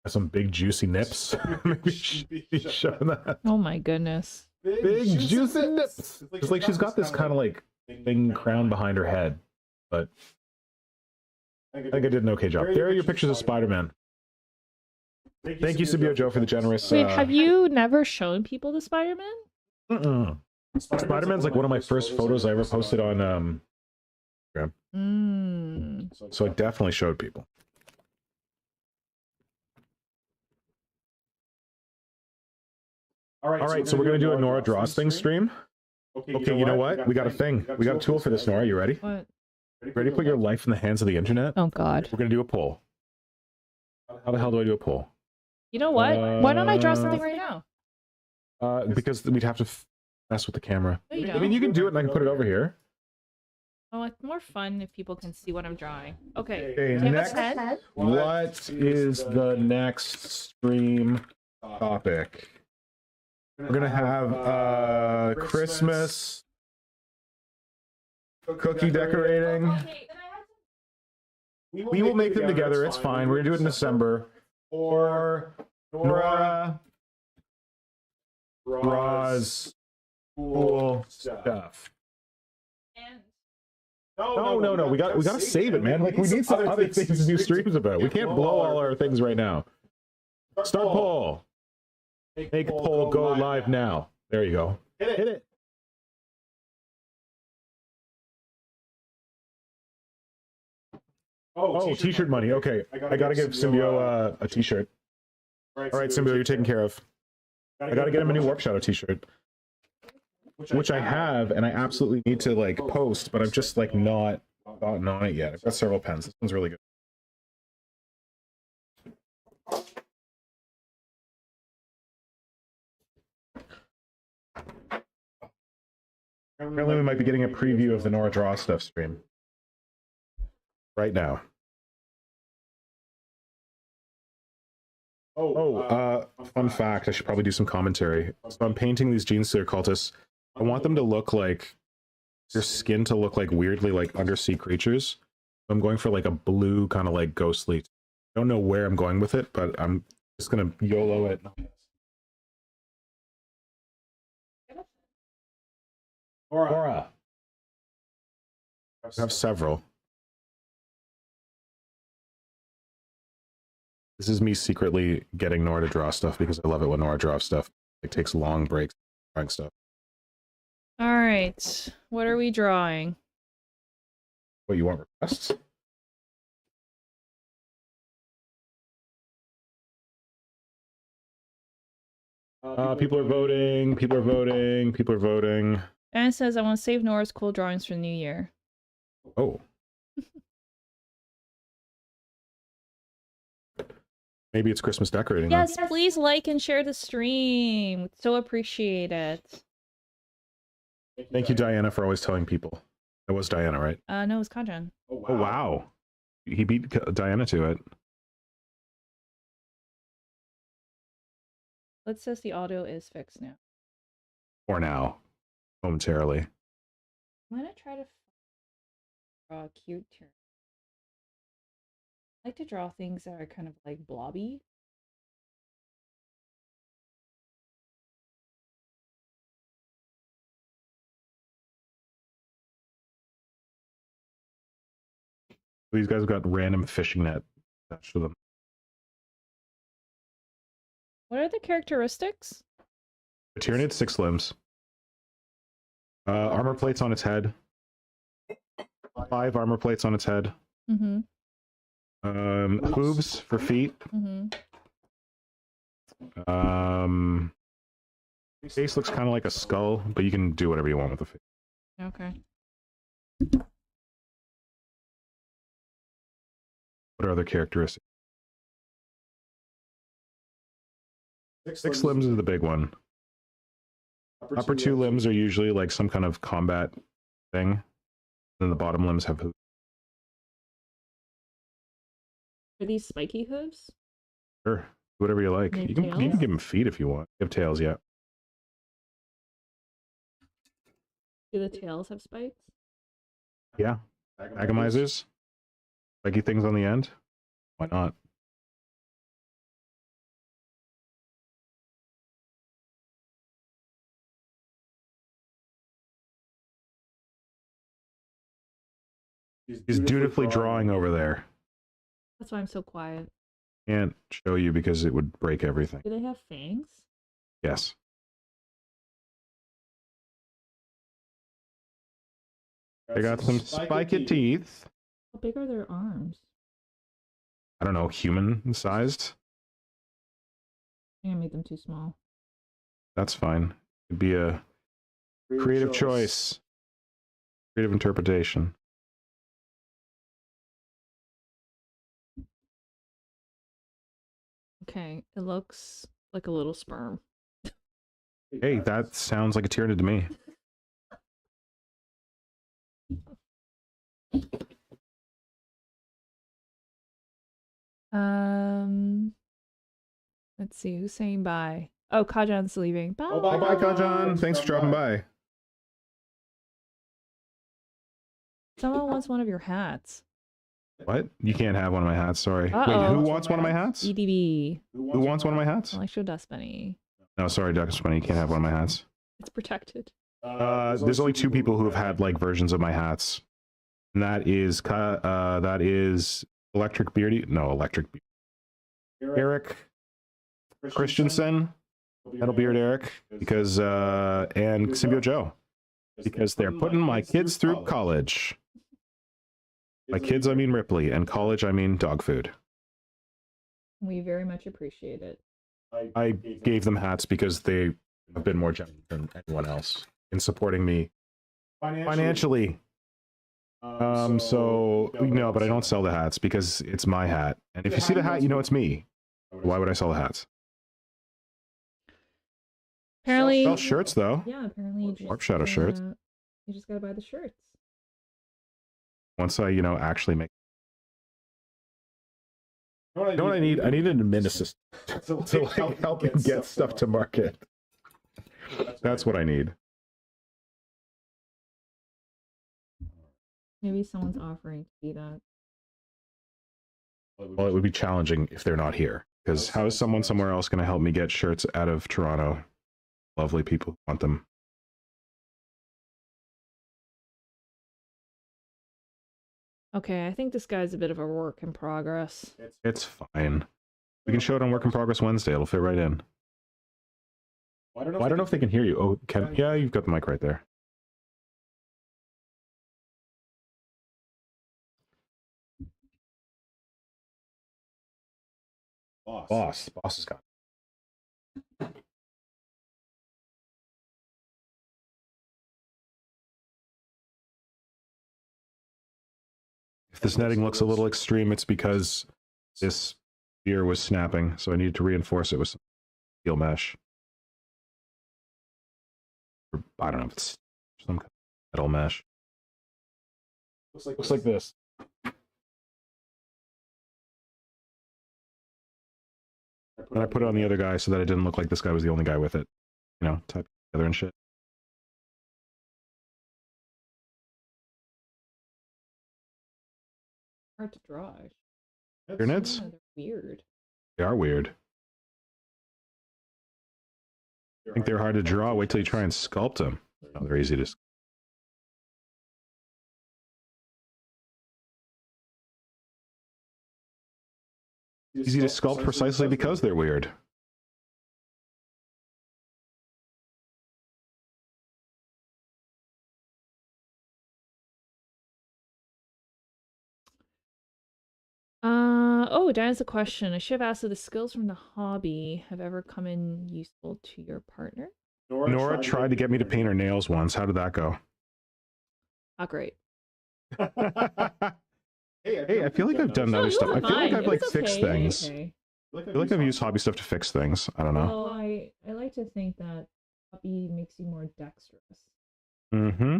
Has some big juicy nips. Maybe show that. Oh my goodness. Big juicy nips. It's like she's got this kind of like thing crown behind her head, but I think I did an okay job. There are your pictures of Spider-Man. Thank you, Symbiote Joe, for the generous. Wait, have you never shown people the Spider-Man? Spider-Man's like one of my first photos I ever posted on Instagram. So I definitely showed people. All right, so we're gonna do a Nora Draws Things stream. Okay, you know what? We got a thing. We got a tool for this, Nora. You ready? What? Ready to put your life in the hands of the internet? Oh God. We're gonna do a poll. How the hell do I do a poll? You know what? Why don't I draw something right now? Because we'd have to mess with the camera. No, you I mean, you can do it and I can put it over here. Oh, it's more fun if people can see what I'm drawing. Okay. Okay, next, what is the next stream topic? We're gonna have Christmas, cookie decorating. We will make them together. It's fine. We're gonna do it in December. Or Nora draws cool stuff. No. We gotta save it, man. Like we need some other things to do streams about. We can't blow all our things right now. Start poll. Make poll go live now. There you go. Hit it. Oh, t-shirt money. Okay, I gotta give Symbio a t-shirt. All right, Symbio, you're taken care of. I gotta get him a new Warp Shadow t-shirt, which I have, and I absolutely need to like post, but I've just like not gotten on it yet. I've got several pens. This one's really good. Apparently, we might be getting a preview of the Nora Draw Stuff stream right now. Fun fact, I should probably do some commentary. So I'm painting these Gene Stealer cultists. I want them to look like, their skin to look like weirdly like undersea creatures. I'm going for like a blue kind of like ghostly. I don't know where I'm going with it, but I'm just gonna YOLO it. Nora. I have several. This is me secretly getting Nora to draw stuff because I love it when Nora draws stuff. It takes long breaks drawing stuff. All right. What are we drawing? What, you want requests? People are voting. People are voting. People are voting. Dan says, I want to save Nora's cool drawings for the new year. Oh. Maybe it's Christmas decorating. Yes, please like and share the stream. We'd so appreciate it. Thank you, Diana, for always telling people. That was Diana, right? No, it was Kajan. Oh, wow. He beat Diana to it. It says the audio is fixed now. For now, momentarily. I'm gonna try to draw a cute turn. I like to draw things that are kind of like blobby. These guys have got random fishing net attached to them. What are the characteristics? The Tyranid, 6 limbs. Armor plates on its head. 5 armor plates on its head. Mm-hmm. Hooves for feet. Mm-hmm. Face looks kind of like a skull, but you can do whatever you want with the face. Okay. What are other characteristics? 6 limbs is the big one. Upper 2 limbs are usually like some kind of combat thing. Then the bottom limbs have hooves. Are these spiky hooves? Sure, whatever you like. You can give them feet if you want. You have tails, yeah. Do the tails have spikes? Yeah. Agonizers. Spiky things on the end. Why not? He's dutifully drawing over there. That's why I'm so quiet. Can't show you because it would break everything. Do they have fangs? Yes. They got some spiky teeth. How big are their arms? I don't know, human sized? I think I made them too small. That's fine. It'd be a creative choice. Creative interpretation. Okay, it looks like a little sperm. Hey, that sounds like a Tyranid to me. Let's see, who's saying bye? Oh, Kajan's leaving. Bye. Oh, bye, Kajan. Thanks for dropping by. Someone wants one of your hats. What? You can't have one of my hats, sorry. Uh-oh. Wait, who wants one of my hats? EDB. Who wants one of my hats? Electro Dust Bunny. No, sorry, Duck Bunny, you can't have one of my hats. It's protected. There's only 2 people who have had like versions of my hats. And that is Electric Beardy. No, Electric Beard. Eric Christensen. Metal Beard Eric. Because and Symbio Joe. Because they're putting my kids through college. By kids I mean Ripley, and college I mean dog food. We very much appreciate it. I gave them hats because they have been more generous than anyone else in supporting me financially. So no, but I don't sell the hats because it's my hat. And if you see the hat, you know it's me. Why would I sell the hats? Apparently, sell shirts though. Yeah, apparently you Warp Shadow shirts. You just gotta buy the shirts. Once I, actually make. You know what I need? I need an admin assistant to like help and get stuff to market. That's what I need. Maybe someone's offering to be that. Well, it would be challenging if they're not here. Because how is someone somewhere else going to help me get shirts out of Toronto? Lovely people want them. Okay, I think this guy's a bit of a work in progress. It's fine. We can show it on Work in Progress Wednesday. It'll fit right in. Well, I don't know if they can hear you. Oh, yeah, you've got the mic right there. Boss has got it. If this netting looks a little extreme, it's because this spear was snapping, so I needed to reinforce it with some steel mesh. Or, I don't know if it's some kind of metal mesh. Looks like this. But I put it on the other guy so that it didn't look like this guy was the only guy with it. You know, type together and shit. Hard to draw. Pyramids? Yeah, they're weird. They are weird. I think they're hard to draw. Wait till you try and sculpt them. No, they're easy to. Easy to sculpt precisely because they're weird. Oh, Diana's a question. I should have asked if the skills from the hobby have ever come in useful to your partner. Nora tried to get me to paint her nails once. How did that go? Not great. Hey, I feel like I've done other stuff. I feel like I've like fixed things. Okay. I feel like I've used hobby stuff to fix things. I don't know. Well, I like to think that hobby makes you more dexterous. Mm-hmm.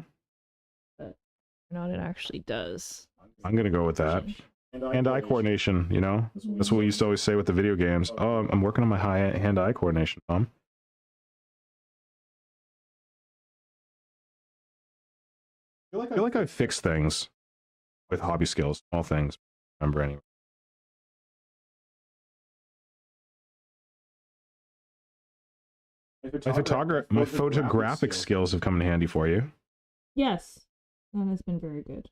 But not it actually does. I'm gonna go with that. Hand-eye coordination, you know? That's what we used to always say with the video games. Oh, I'm working on my hand-eye coordination, Mom. I feel like I've fixed things with hobby skills, small things. Remember anyway. My photographic skills have come in handy for you. Yes, that has been very good.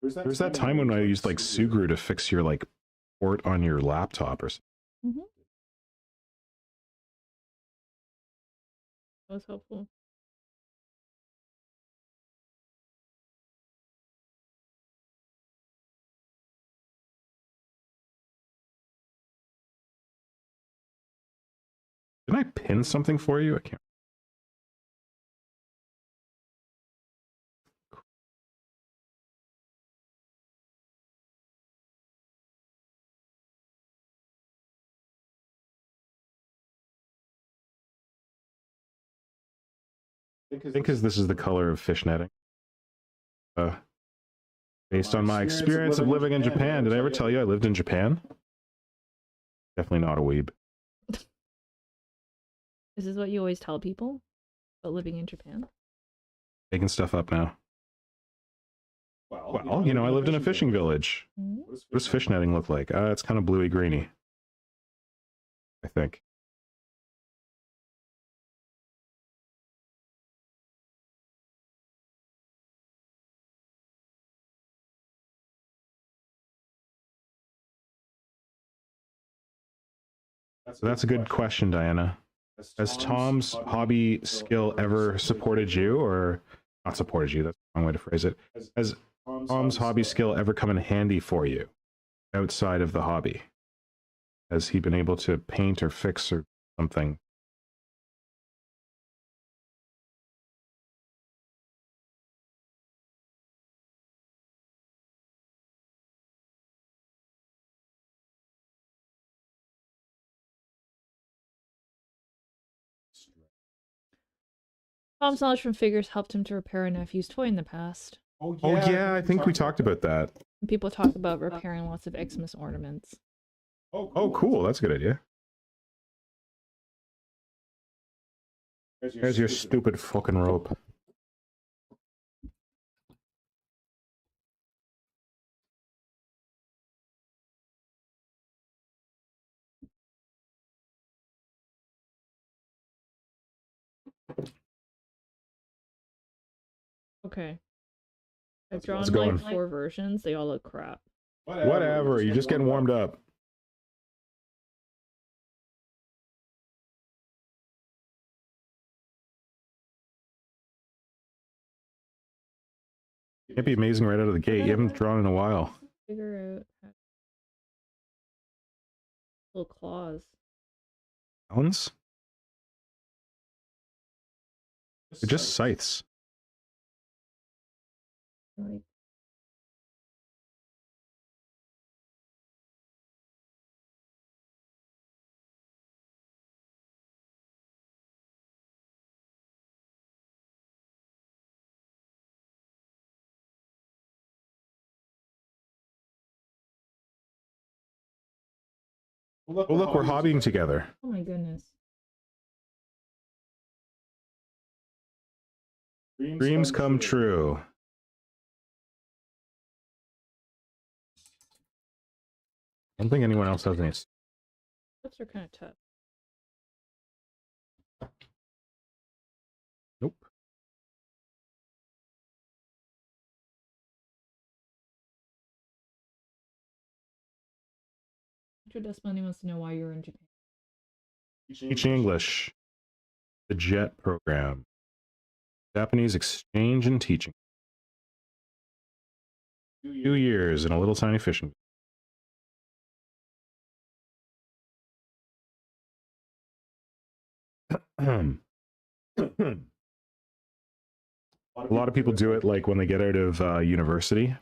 There's that time when I used like Sugru to fix your like port on your laptop or something. Mm-hmm. That was helpful. Didn't I pin something for you? I can't. I think because this is the color of fishnetting. Based on my experience of living in Japan. Did I ever tell you I lived in Japan? Definitely not a weeb. This is what you always tell people about living in Japan? Making stuff up now. Well, you know, I lived in a fishing village. Mm-hmm. What does fishnetting look like? It's kind of bluey-greeny, I think. So that's a good question, Diana. Has Tom's hobby skill ever supported you, or not supported you? That's the wrong way to phrase it. Has Tom's hobby skill ever come in handy for you outside of the hobby? Has he been able to paint or fix or something? Tom's knowledge from figures helped him to repair a nephew's toy in the past. Oh yeah, I think we talked about that. People talk about repairing lots of Xmas ornaments. Oh, cool. That's a good idea. There's your stupid fucking rope. Okay. I've drawn It's going. like 4 versions. They all look crap. Whatever. You're just getting warmed up. Can't be amazing right out of the gate. You haven't drawn in a while. Figure out little claws. Talons? They're just scythes. Like Oh, look, we're hobbying together. Oh my goodness. Dreams come true. I don't think anyone else has any. Lips are kind of tough. Nope. Dust Money wants to know why you're in Japan. Teaching English. The JET program. Japanese exchange and teaching. 2 years in a little tiny fishing. A lot of people do it like when they get out of university.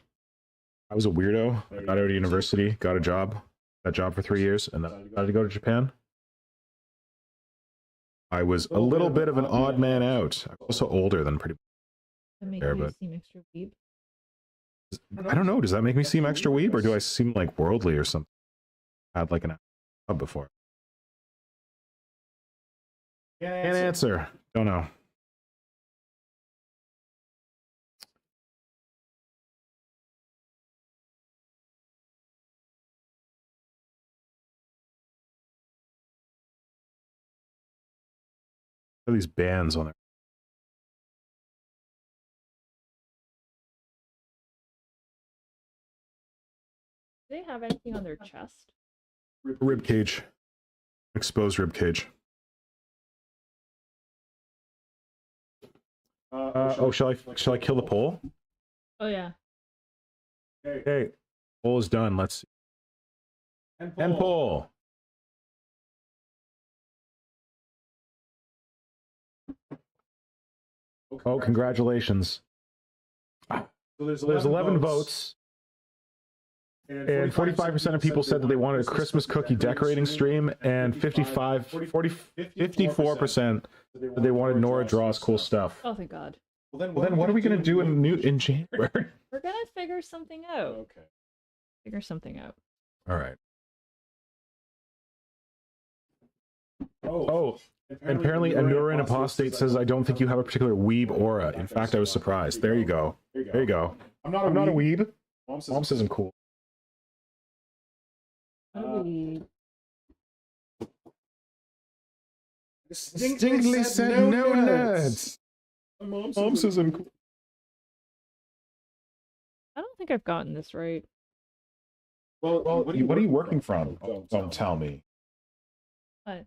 I was a weirdo. I got out of university, got a job, that job for 3 years, and then I decided to go to Japan. I was a little bit of an odd man out. I'm also older than pretty much there, but seem extra weeb. I don't know. Does that make me seem extra weeb, or do I seem like worldly or something? I had like an job before. Can't answer. Don't know. These bands on there. Do they have anything on their chest? Rib cage. Exposed rib cage. Oh, shall I kill the pole? Oh yeah. Okay, pole is done. Let's see. End pole. Oh, congratulations. So there's 11 votes. And 45% of people said that they wanted a Christmas cookie decorating stream, and 54% that they wanted Nora draws cool stuff. Oh thank God. Well, then what are we going to do in January? We're gonna figure something out. Okay. Figure something out. All right. Oh, and apparently a Nora in Apostate says, I don't think you have a particular weeb aura. In fact, I was surprised. There you go. There you go. I'm not a weeb. Mom says I'm cool. Distinctly said no nerds. Mom says I'm cool. I don't think I've gotten this right. Well, what are you working from? Don't tell me. What?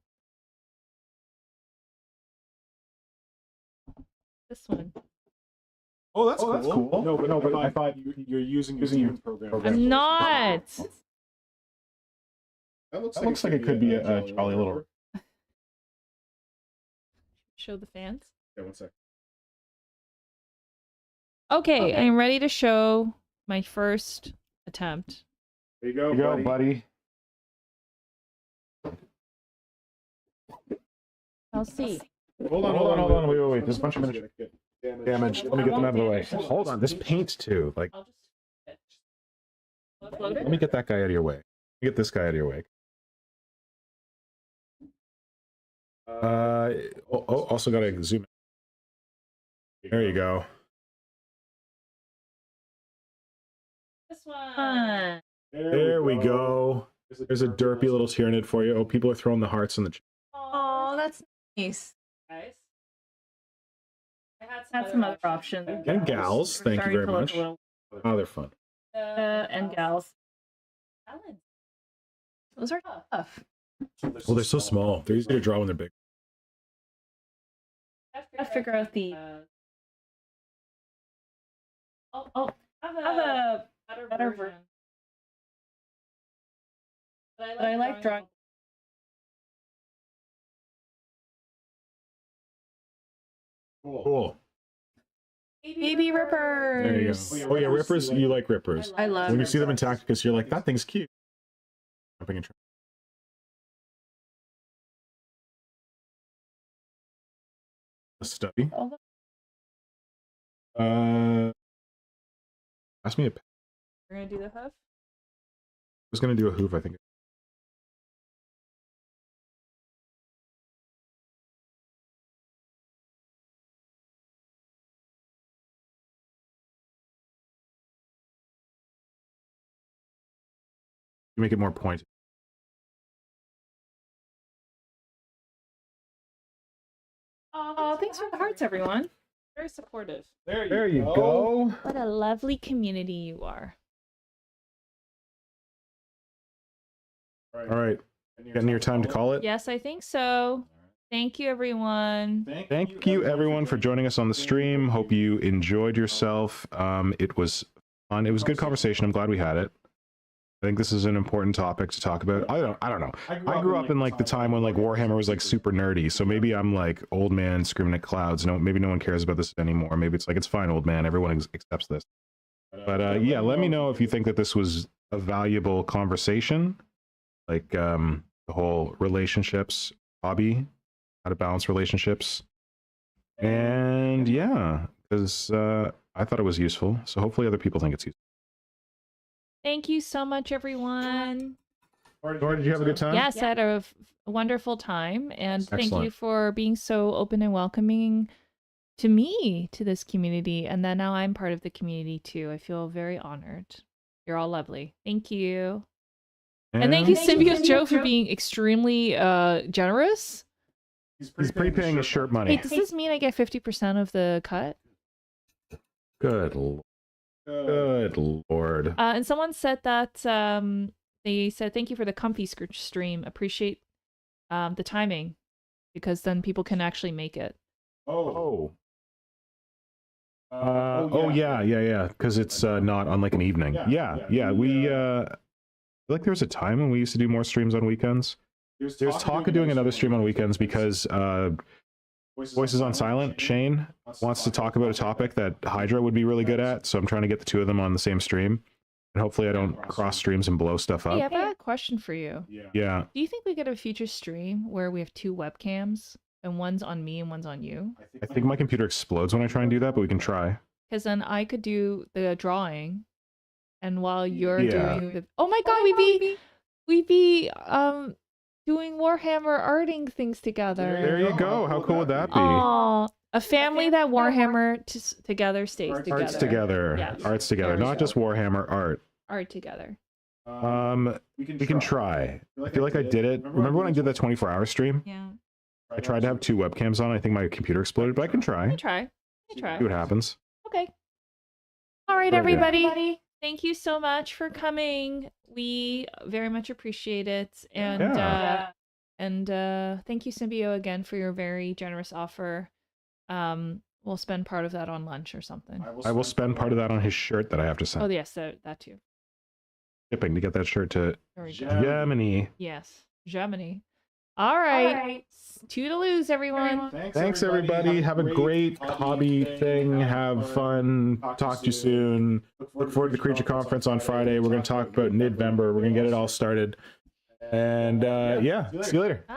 This one. Oh, that's cool. No, but I thought you're using your program. I'm not. That looks like it could be a jolly little. Show the fans. Yeah, 1 sec. Okay, I'm ready to show my first attempt. There you go, buddy. I'll see. Hold on. Wait. There's a bunch of damage. Let me get them out of the way. Hold on. This paint too. Like, let me get that guy out of your way. Let me get this guy out of your way. Also gotta zoom in. There you go. This one. There we go. There's a derpy little Tyranid for you. Oh, people are throwing the hearts in the chat. Oh, that's nice. Guys. I had some other options. And gals, thank you very much. Oh, they're fun. And gals. Those are tough. Well, they're so small. They're easy to draw when they're big. I figure out the. I'll have a better version. But I like drawing. Cool. Baby rippers. There you go. Oh yeah, rippers. You like rippers. I love. When you see them in Tacticus, you're like, that thing's cute. Jumping and a study. Ask me a. We're gonna do the hoof. I was gonna do a hoof, I think. You make it more pointed. Oh, thanks for the hearts, everyone. Very supportive. There you go. What a lovely community you are. All right. Getting your time to call it? Yes, I think so. Thank you, everyone. Thank you, everyone, for joining us on the stream. Hope you enjoyed yourself. It was fun. It was a good conversation. I'm glad we had it. I think this is an important topic to talk about. I don't know. I grew up in like the time when like Warhammer was like super nerdy. So maybe I'm like old man screaming at clouds. No, maybe no one cares about this anymore. Maybe it's like, it's fine, old man. Everyone accepts this. But yeah, let me know if you think that this was a valuable conversation. Like the whole relationships, hobby, how to balance relationships. And yeah, because I thought it was useful. So hopefully other people think it's useful. Thank you so much, everyone. Nora, did you have a good time? Yes, I had a wonderful time. And thank you Excellent. for being so open and welcoming to me, to this community. And then now I'm part of the community too. I feel very honored. You're all lovely. Thank you. And thank you, Symbiote Joe, for being extremely generous. He's prepaying his shirt money. Wait, does this mean I get 50% of the cut? Good lord. Good lord. And someone said that they said, thank you for the comfy stream. Appreciate the timing, because then people can actually make it. Oh, yeah. Because it's not on like an evening. Yeah. We I feel like there was a time when we used to do more streams on weekends. There's talk of doing another stream on weekends because Voices on Silent, Shane, wants to talk about a topic that Hydra would be really good at, so I'm trying to get the two of them on the same stream. And hopefully I don't cross streams and blow stuff up. Hey, I have a question for you. Yeah. Do you think we get a future stream where we have two webcams, and one's on me and one's on you? I think my computer explodes when I try and do that, but we can try. Because then I could do the drawing, and while you're Yeah. doing the... Oh my god, we'd be doing Warhammer arting things together. There you go. How cool would that be? Aw, a family that Warhammer together stays together. Arts together. Yes. Arts together. There we Not go. just Warhammer art. Art together. We can try. I feel like I did it. Remember when I did that 24-hour stream? Yeah. I tried to have two webcams on. I think my computer exploded, but I can try. Try. See what happens. Okay. All right, Very good. everybody. Thank you so much for coming. We very much appreciate it. And thank you, Symbio, again for your very generous offer. We'll spend part of that on lunch or something. I will spend part of that on his shirt that I have to send. Oh, yes, that too. Shipping to get that shirt to There we go. Germany. Yes, Germany. All right. Toodaloos, everyone. Thanks, everybody. Have a great hobby thing. Have fun. Talk to you soon. Look forward to the Creature Conference on Friday. We're going to talk about Nidvember. We're going to get it all started. And yeah, see you later. Bye.